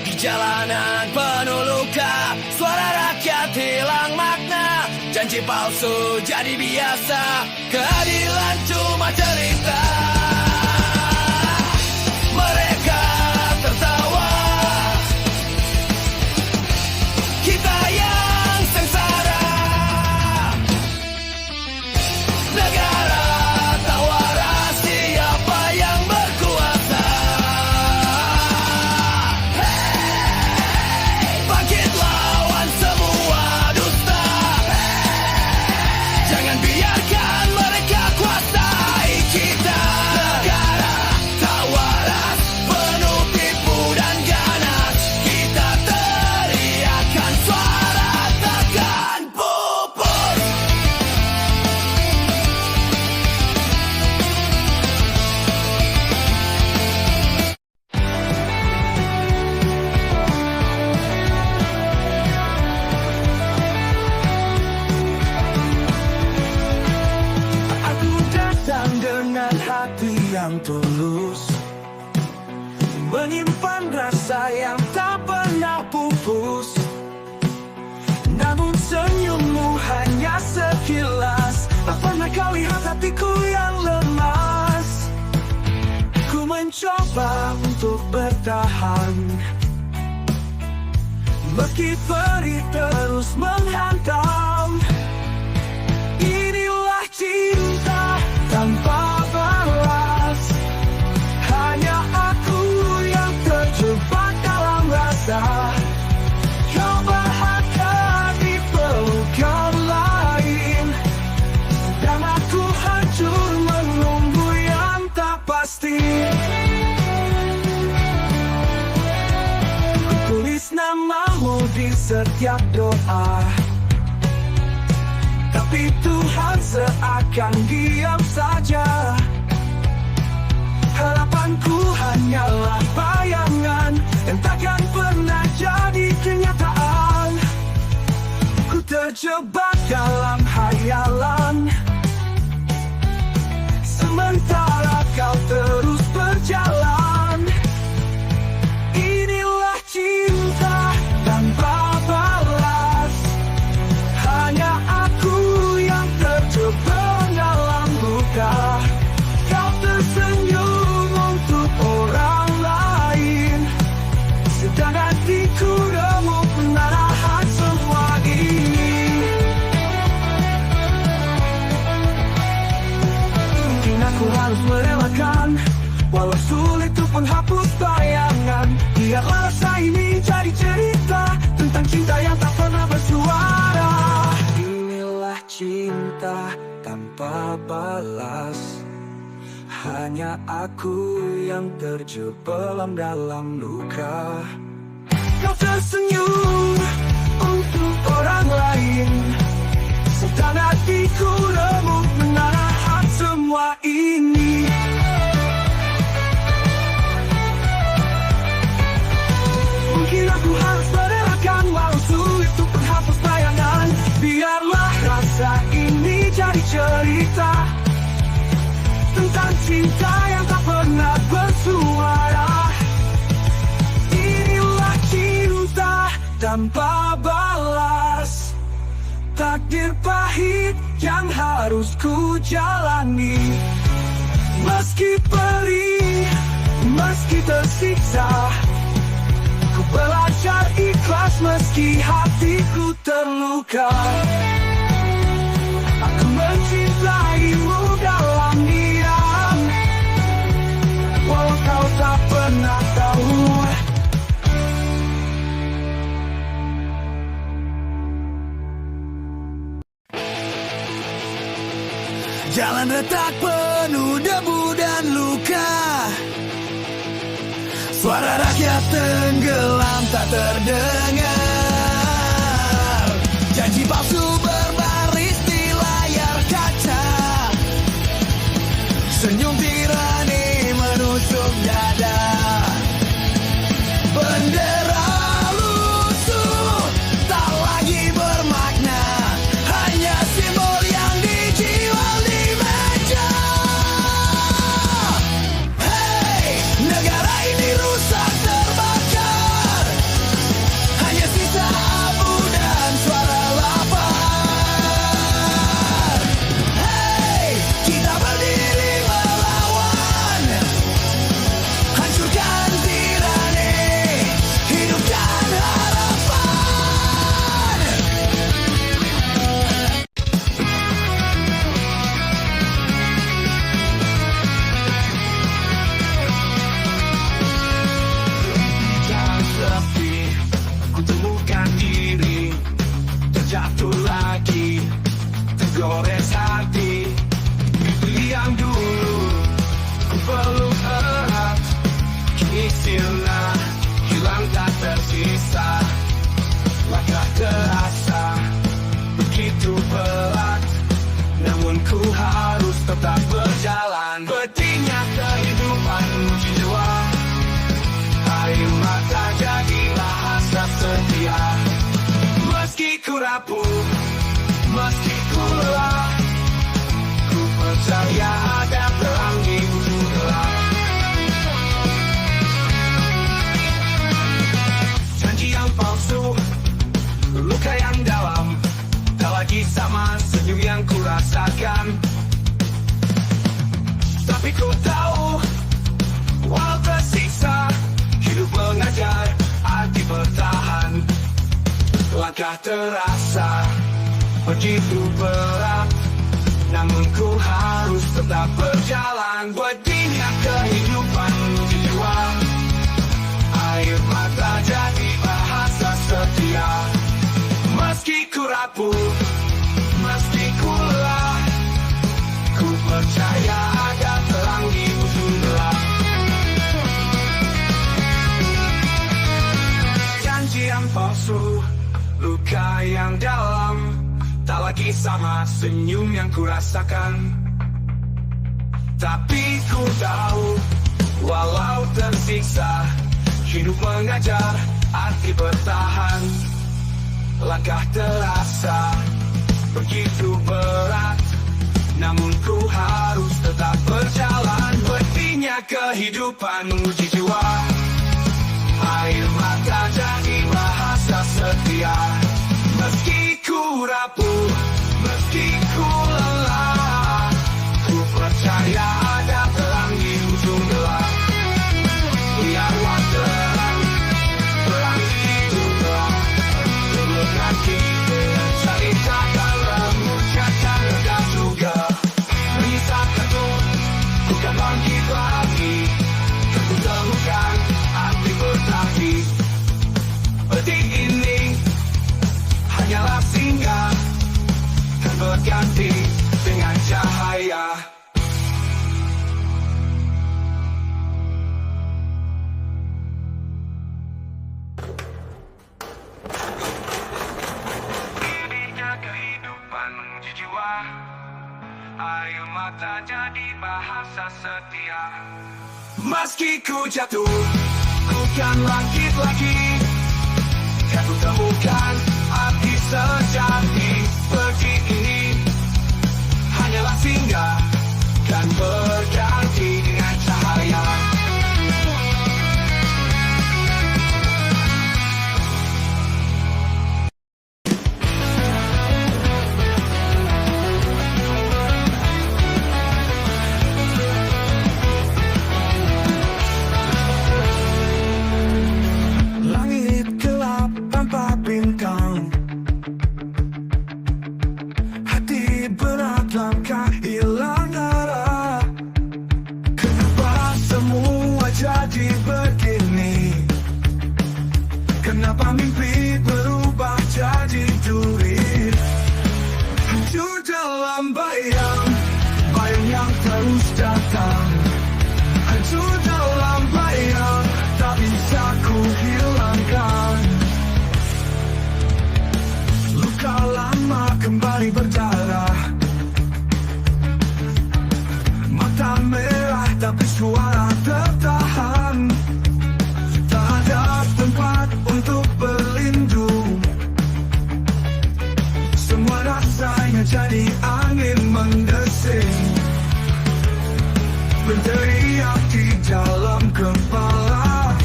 Di jalanan penuh luka, suara rakyat hilang makna, janji palsu jadi biasa, keadilan cuma cerita. Mereka tertawa, kita yang sengsara. Negara tak waras, siapa yang berkuasa. Bangkit lawan semua dusta. Jangan biarkan mereka kuasai kita. Negara tak waras, penuh tipu dan ganas. Kita teriakan suara takkan pupus. Aku datang dengan hati yang tulus, menyimpan rasa yang tak pernah pupus. Namun senyummu hanya sekilas, tak pernah kau lihat hatiku yang lemas. Ku mencoba untuk bertahan, meski perih terus menghantam. Inilah cinta tanpa balas, hanya aku yang terjebak dalam rasa. Kau bahagia di pelukan lain, dan aku hancur menunggu yang tak pasti. Ku tulis namamu di setiap doa, tapi Tuhan seakan diam saja. Harapanku hanyalah bayangan yang takkan pernah jadi kenyataan. Ku terjebak dalam hayalan, sementara kau terus berjalan. Inilah cinta tanpa balas, hanya aku yang terjebak dalam luka. Kau tersenyum untuk orang lain, sedang hatiku remuk menahan semua ini. Mungkin aku harus merelakan, walau sulit untuk menghapus bayangan. Biarlah rasa ini jadi cerita tentang cinta yang tak pernah bersuara. Inilah cinta tanpa balas, hanya aku yang terjebelam dalam luka. Kau tersenyum untuk orang lain, sedang hatiku remuk menahan semua ini. Mungkin aku harus merelakan, walau sulit untuk menghapus bayangan. pahit yang harus ku jalani. Meski perih, meski tersiksa, ku belajar ikhlas meski hatiku terluka. Aku mencintaimu dalam diam, walau kau tak pernah tahu. Jalan retak penuh debu dan luka, suara rakyat tenggelam tak terdengar. Janji palsu berbaris di layar kaca, senyum tirani menusuk dada. Bendera lusuh tak lagi bermakna, hanya simbol yang dijual di meja. Hey, negara ini rusak terbakar, hanya sisa abu dan suara lapar. Hey, kita berdiri melawan, hancurkan tirani, hidupkan harapan. Jangan sepi, ku temukan diri, terjatuh lagi, tergores hati. Mimpi yang dulu ku peluk erat, kini sirna, hilang tak tersisa. Langkah terasa begitu berat, namun ku harus tetap berjalan. Pedihnya kehidupan uji jiwa, air mata jadi bahasa setia. Meski ku rapuh, meski ku lelah, ku percaya ada terang di ujung gelap. Janji yang palsu, luka yang dalam, tak lagi sama senyum yang ku rasakan. Tapi ku tahu, walau tersiksa, hidup mengajar arti bertahan. Langkah terasa begitu berat, namun ku harus tetap berjalan. Pedihnya kehidupan uji jiwa, air mata jadi bahasa setia. Meski ku rapuh, meski ku lelah, ku percaya ada terang di ujung gelap. Janji yang palsu, luka yang dalam, tak lagi sama senyum yang ku rasakan. Tapi ku tahu, walau tersiksa, hidup mengajar arti bertahan. Langkah terasa begitu berat, namun ku harus tetap berjalan. Pedihnya kehidupan uji jiwa, air mata jadi bahasa setia. Meski ku rapuh, meski ku lelah, ku percaya ada terang di ujung gelap. Biarlah terang, terang di ujung gelap. Sebelum nanti ceritakan remucakan dan juga bisa ketut, bukan bangkit lagi. Ku temukan arti bertahi. Pedih ini hanyalah singgah, kan berganti dengan cahaya. Ininya kehidupan menguji jiwa, air mata jadi bahasa setia. Meski ku jatuh, ku kan bangkit lagi. Kan ku temukan arti sejati. Pergi ini hanyalah singgah, kan berganti dengan cahaya. langkah hilang arah. Kenapa semua jadi begini? Kenapa mimpi berubah jadi duri? Hancur dalam bayang, bayang yang terus datang. Hancur dalam bayang, tak bisa ku hilangkan. Luka lama kembali berdarah. Mata merah tapi suara tertahan. Tak ada tempat untuk berlindung. Semua rasanya jadi angin mendesing. Berteriak di dalam kepala.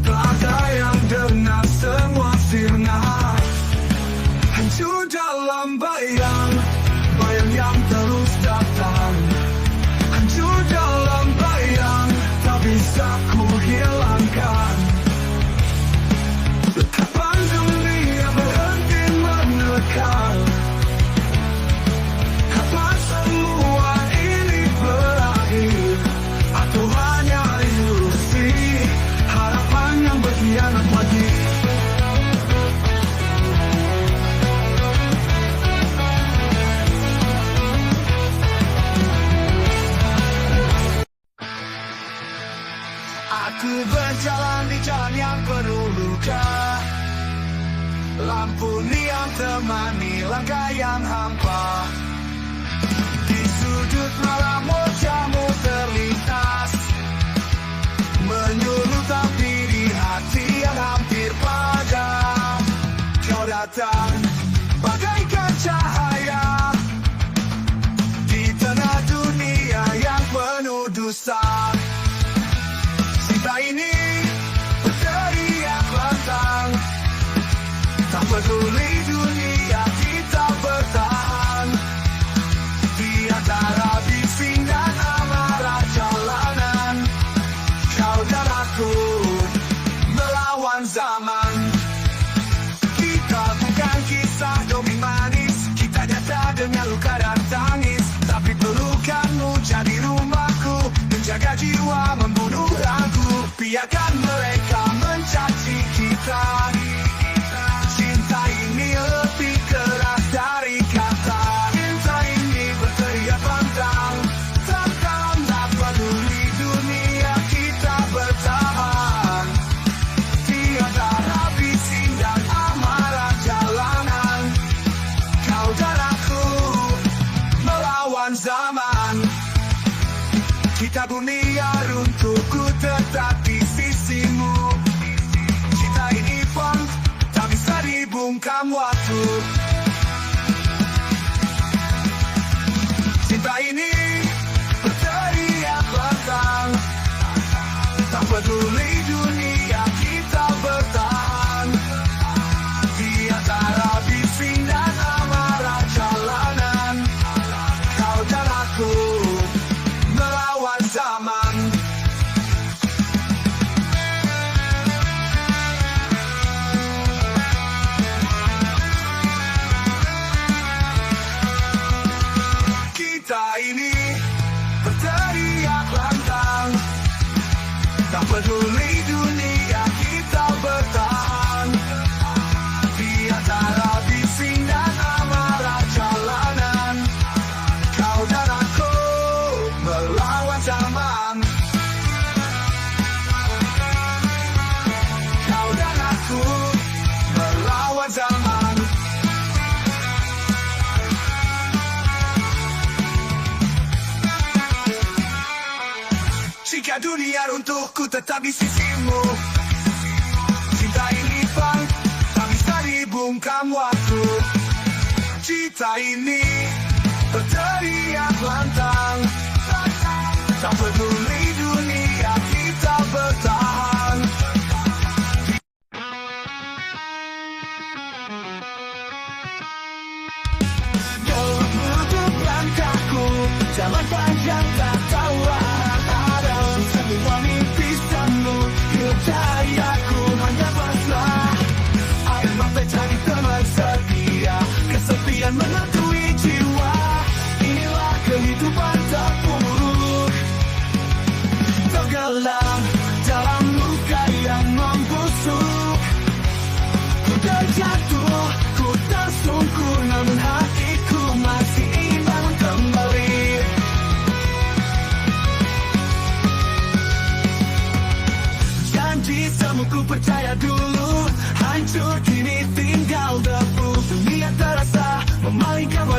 Tak ada yang dengar, semua sirna. Hancur dalam bayang, bayang yang terus datang. Hancur dalam bayang, tak bisa ku hilangkan. Kapan dunia berhenti menekan? Kapan semua ini berakhir? Atau hanya ilusi harapan yang berkhianat lagi? Aku berjalan di jalan yang penuh luka. Lampu neon temani langkah yang hampa. Di sudut malam wajahmu terlintas, menyuruh tapi di hati yang hampir padam. Kau datang bagaikan cahaya di tengah dunia yang penuh dosa. Cinta ini berteriak lantang, tak peduli dunia kita bertahan. Di antara bising dan amarah jalanan, kau dan aku melawan zaman. Kita bukan kisah dongeng manis, kita nyata dengan luka dan tangis. Tapi pelukanmu jadi rumahku, menjaga jiwa, membunuh ragu. Biarkan mereka mencaci kita. Cinta ini lebih keras dari kata. Cinta ini berteriak lantang, takkan tak peduli dunia kita bertahan. Tiada bising dan amarah jalanan, kau dan aku melawan zaman. Kita dunia runtuh, ku tetap di sisimu. Cinta ini pun tak bisa dibungkam waktu. Cinta ini berteriak lantang, tak peduli dunia kita bertahan. Di antara bising dan amarah jalanan, kau dan aku melawan zaman. Kita ini berteriak lantang, tak peduli dunia kita bertahan. Di antara bising dan amarah jalanan, kau dan aku melawan zaman. Kau dan aku melawan zaman. Jika dunia runtuh, ku tetap di sisimu. Cinta ini pun tak bisa dibungkam waktu. Cinta ini berteriak lantang, tak peduli dunia kita bertahan. Menutup langkahku, jalan panjang tak tahu arah. Semua mimpi semu, hidup cahayaku hanya pasrah. Air mata cari teman setia, kesepian menghantui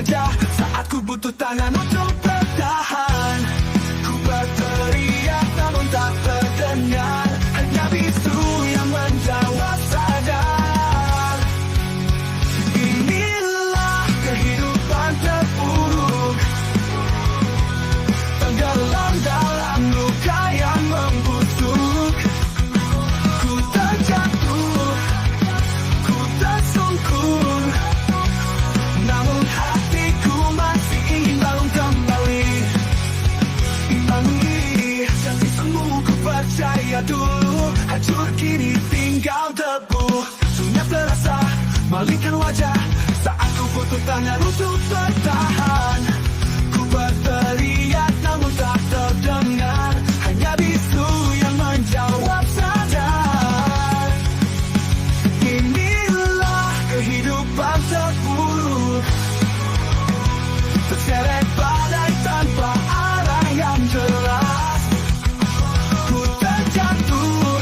wajah saat ku butuh tangan untuk bertahan. Ku berteriak namun tak terdengar, hanya bisu yang menjawab saja. Inilah kehidupan terpuruk, tenggelam dalam luka yang membusuk. Ku terjatuh, ku tersungkur, namun hatiku masih ingin bangun kembali. Imbangi janji semu ku percaya dulu, hancur kini tinggal debu. Sunyi terasa malingkan wajah saat ku butuh tangan untuk bertahan. Ku berteriak namun tak terdengar, hanya bisu yang menjawab saja. Inilah kehidupan terpuruk, terseret badai tanpa arah yang jelas. Ku terjatuh,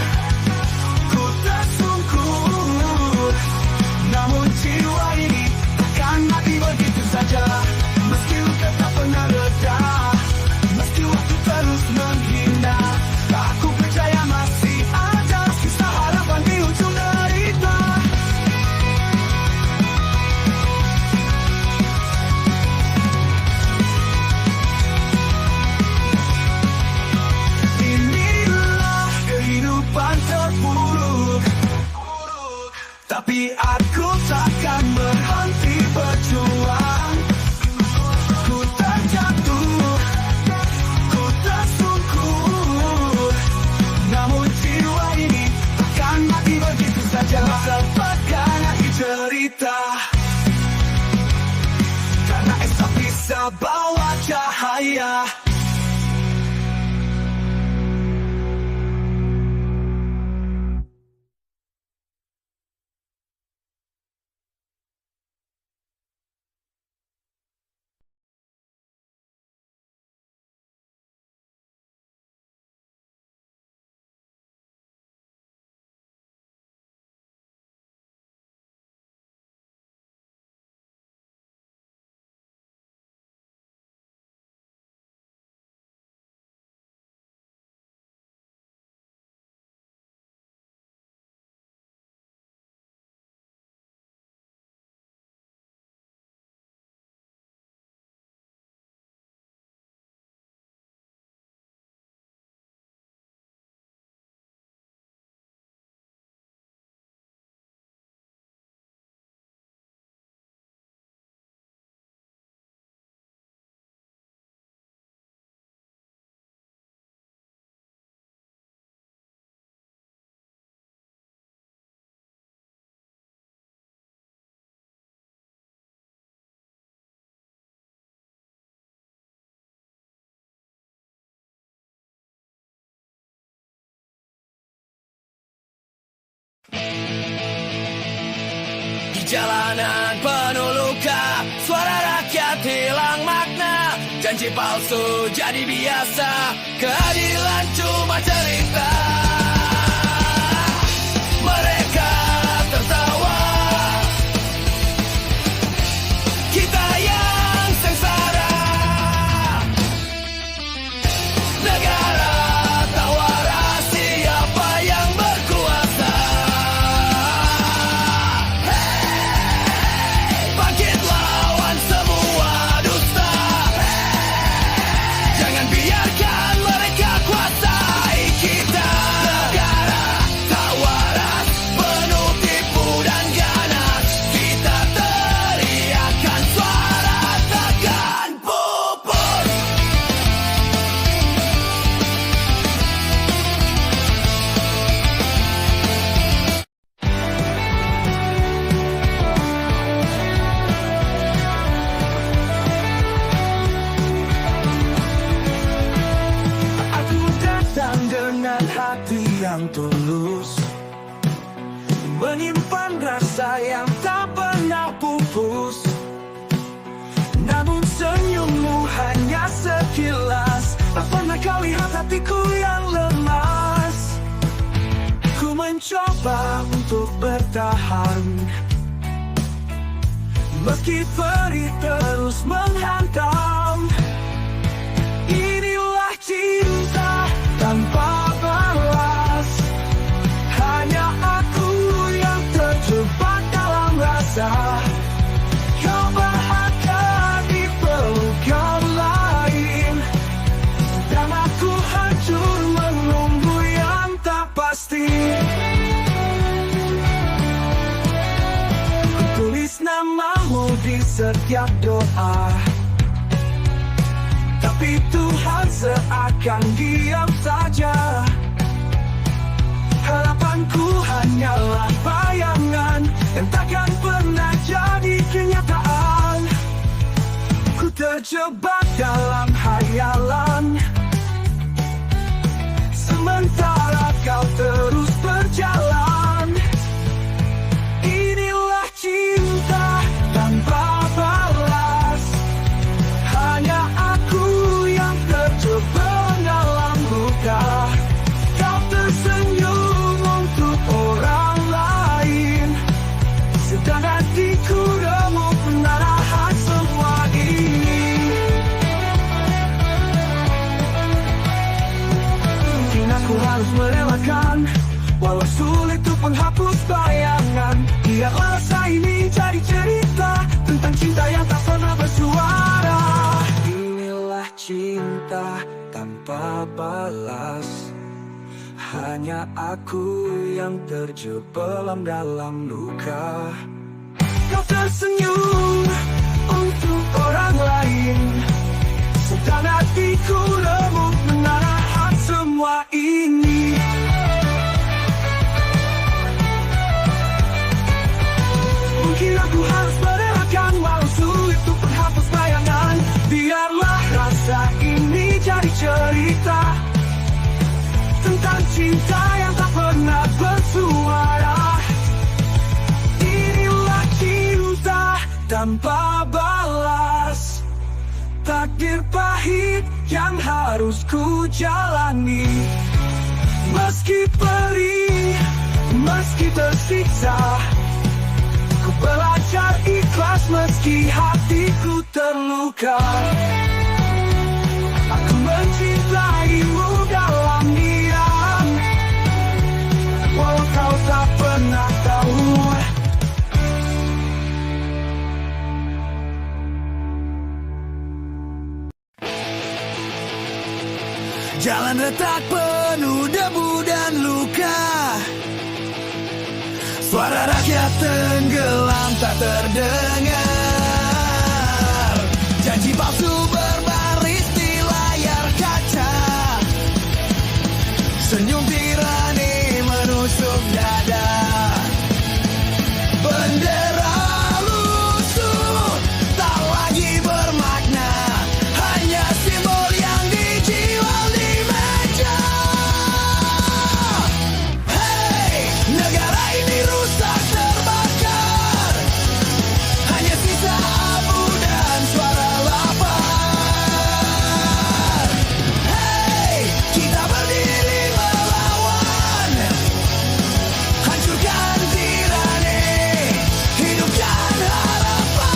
ku tersungkur, namun jiwa ini takkan mati begitu saja. Meski luka tak pernah reda, meski waktu terus menghina, aku percaya masih ada sisa harapan di ujung derita. Inilah kehidupan terpuruk, tapi aku takkan berhenti berjuang. Ku terjatuh, ku tersungkur, namun jiwa ini takkan mati begitu saja. Lepaskan akhir cerita, karena esok bisa bawa cahaya. Di jalanan penuh luka, suara rakyat hilang makna, janji palsu jadi biasa, keadilan cuma cerita. Mereka tertawa, kita yang sengsara. Negara tak waras siapa yang berkuasa. Bangkit lawan semua dusta, jangan biarkan mereka kuasai kita. Negara tak waras, penuh tipu dan ganas, kita teriakan suara takkan pupus. Aku datang dengan hati yang tulus, menyimpan rasa yang tak pernah pupus. Namun senyummu hanya sekilas, tak pernah kau lihat hatiku yang lemas. Ku mencoba untuk bertahan, Meski perih terus menghantam, inilah cinta tanpa balas. Hanya aku yang terjebak dalam rasa kau bahagia di pelukan lain, dan aku hancur menunggu yang tak pasti. Ku tulis namamu di setiap doa, tapi Tuhan seakan diam saja. Harapanku hanyalah bayangan yang takkan pernah jadi kenyataan. Ku terjebak dalam hayalan, sementara kau terus berjalan. Inilah cinta tanpa balas. Hanya aku yang terjebak dalam luka. Kau tersenyum untuk orang lain, sedang hatiku remuk menahan semua ini. Mungkin aku harus merelakan, walau sulit untuk menghapus bayangan. Biarlah rasa ini jadi cerita tentang cinta yang tak pernah bersuara. Inilah cinta tanpa balas. Hanya aku yang terjebelam dalam luka. Kau tersenyum untuk orang lain, sedang hatiku remuk menahan semua ini. Mungkin aku harus merelakan, walau sulit untuk menghapus bayangan. Biarlah rasa ini jadi cerita tentang cinta yang tak pernah bersuara. Inilah cinta tanpa balas. Takdir pahit yang harus ku jalani. Meski perih, meski tersiksa, ku belajar ikhlas meski hatiku terluka. Aku mencintaimu dalam diam, walau kau tak pernah tahu. Jalan retak penuh debu dan luka, suara rakyat tenggelam tak terdengar. Janji palsu berbaris di layar kaca, senyum tirani menusuk dada. Bendera lusuh tak lagi bermakna, hanya simbol yang dijual di meja. Hei, negara ini rusak terbakar, hanya sisa abu dan suara lapar. Hei, kita berdiri melawan, hancurkan tirani, hidupkan harapan.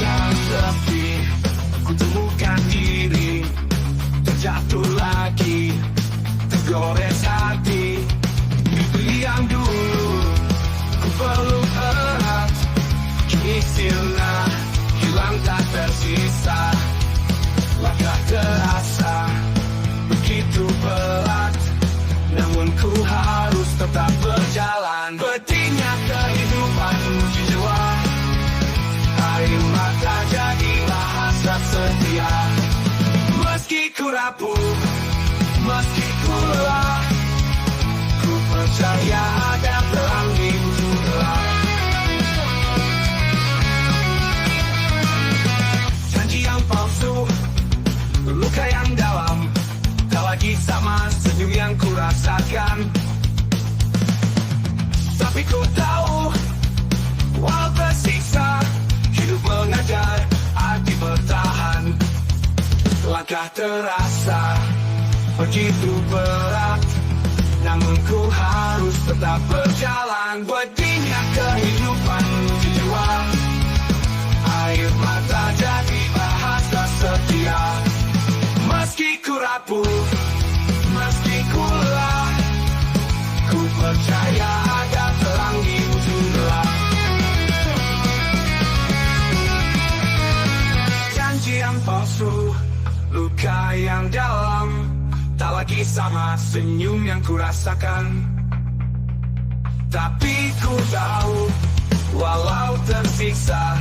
Jangan sepi, ku temukan diri, terjatuh lagi, tergores hati. Mimpi yang dulu ku peluk erat, kini sirna, hilang tak tersisa. Langkah terasa begitu berat, namun ku harus tetap berjalan. Petinya kehidupan uji jiwa, air mata jadilah hasrat setia. Meski ku rapuh, meski ku lelah, ku percaya ada terang di ujung gelap. Janji yang palsu, luka yang dalam, tak lagi sama senyum yang ku rasakan. Tapi ku tahu, walau tersiksa, hidup mengajar arti bertahan. Langkah terasa begitu berat, namun ku harus tetap berjalan. Bedinya kehidupan jiwa, air mata jadi bahasa setia. Meski ku rapuh, meski ku lelah, ku percaya ada terang di ujung gelap. Janji yang palsu, luka yang dalam, tak lagi sama senyum yang ku rasakan. Tapi ku tahu, walau tersiksa,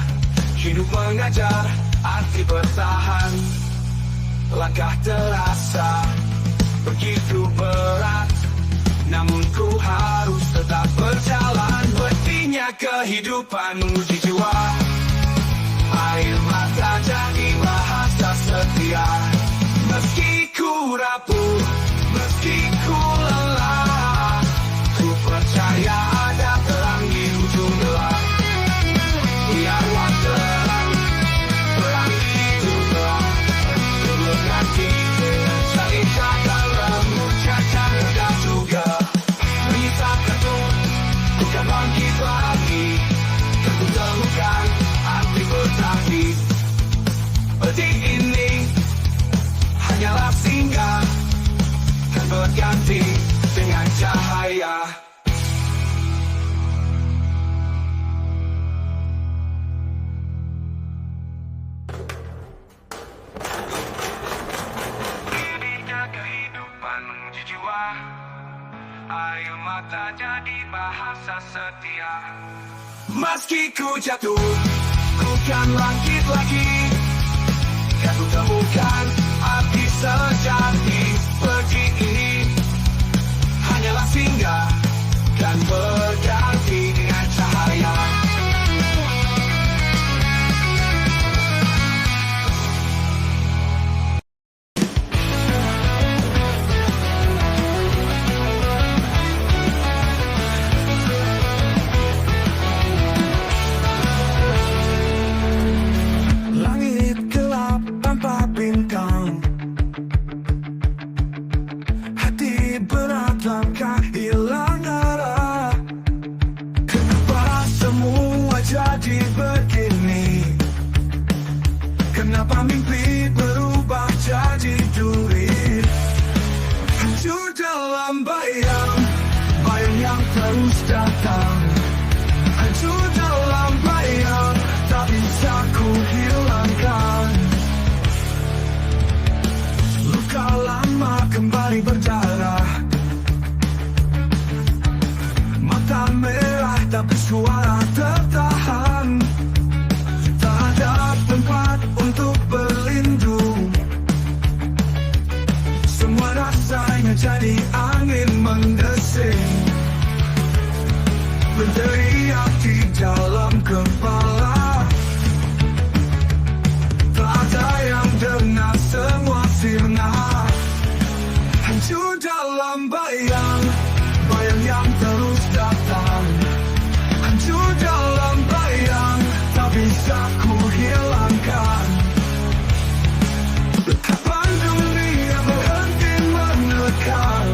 hidup mengajar arti bertahan. Langkah terasa begitu berat, namun ku harus tetap berjalan. Bedinya kehidupan menguji jiwa, air mata jadi bahasa setia. Meski ku rapuh, meski ku lelah, ku percaya ada terang di ujung gelap. Biar waktu terang di ujung gelap, sebelum nanti saling kata remuk cacat mudah juga. Kita ketemu, bukan bangkit lagi, tentu temukan arti bertani. Peti ini hanyalah singgah, kan berganti dengan cahaya. Ininya kehidupan menguji jiwa, air mata jadi bahasa setia. Meski ku jatuh, ku kan bangkit lagi, kan ku temukan arti sejati. Pergi ini hanyalah singgah, dan berganti dengan cahaya. Langit gelap tanpa bintang, hati berat langkah hilang arah. Kenapa semua jadi begini? Kenapa mimpi berubah jadi duri? Hancur dalam bayang, bayang yang terus datang. Hancur dalam bayang, tak bisa ku hilangkan. Luka lama kembali berdarah, mata merah tapi suara tertahan. Tak ada tempat untuk berlindung, semua rasanya jadi angin mendesing. Berteriak di dalam kepala, tak ada yang dengar, semua sirna. Hancur dalam bayang, bayang yang terus datang. Hancur dalam bayang, tak bisa ku hilangkan. Kapan dunia berhenti menekan?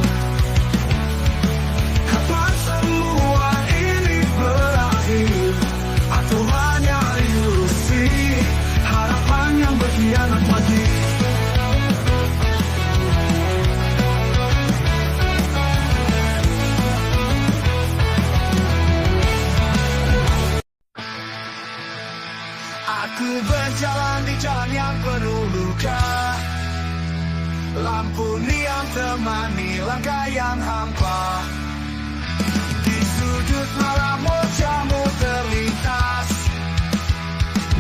Kapan semua ini berakhir? Atau hanya ilusi, harapan yang berkhianat mati? Aku berjalan di jalan yang penuh luka, lampu neon temani langkah yang hampa. Di sudut malam wajahmu terlintas,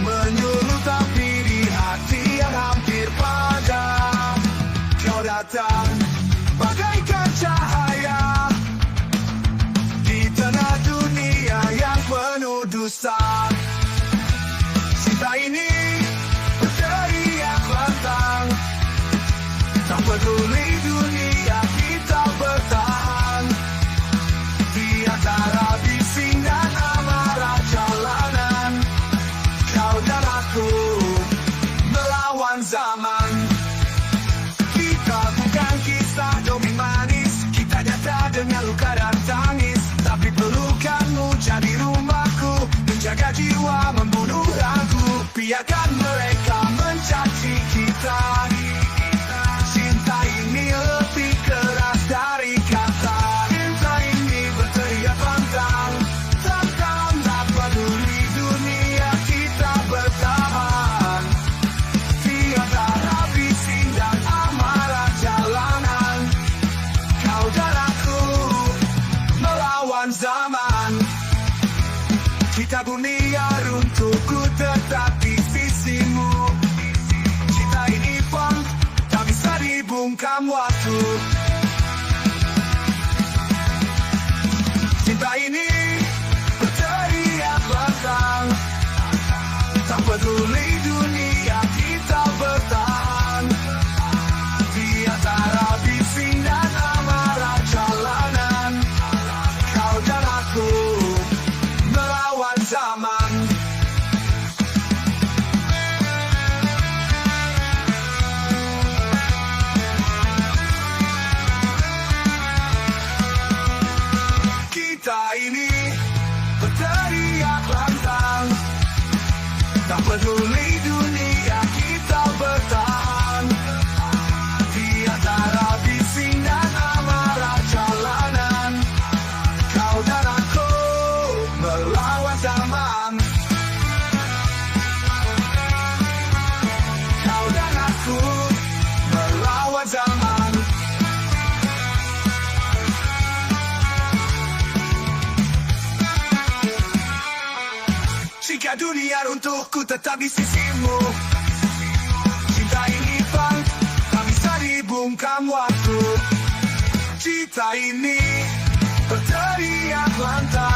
menyuruh tapi di hati yang hampir padam. Kau datang bagaikan cahaya di tengah dunia yang penuh dusta. Cinta ini berteriak lantang, tak peduli dunia kita bertahan. Di antara bising dan amarah jalanan, kau dan aku melawan zaman. Jaga jiwa membunuh ragu, biarkan mereka mencaci kita. Cinta ini lebih keras dari kata. Cinta ini berteriak lantang, takkan tak peduli dunia kita bertahan. Tiada bising dan amarah jalanan, kau dan aku melawan zaman. Kita dunia runtuhku tetap di sisimu. Cinta ini pun tak bisa dibungkam waktu. Cinta ini berteriak lantang, tak peduli dunia kita bertahan. Di antara bising dan amarah jalanan, kau dan aku melawan zaman. Kita ini berteriak lantang, tak peduli dunia kita bertahan. Di antara bising dan amarah jalanan, kau dan aku melawan zaman. Kau dan aku melawan zaman. Jika dunia runtuhku tetap di sisimu. Cinta ini pun tak bisa dibungkam waktu. Cinta ini berteriak lantang,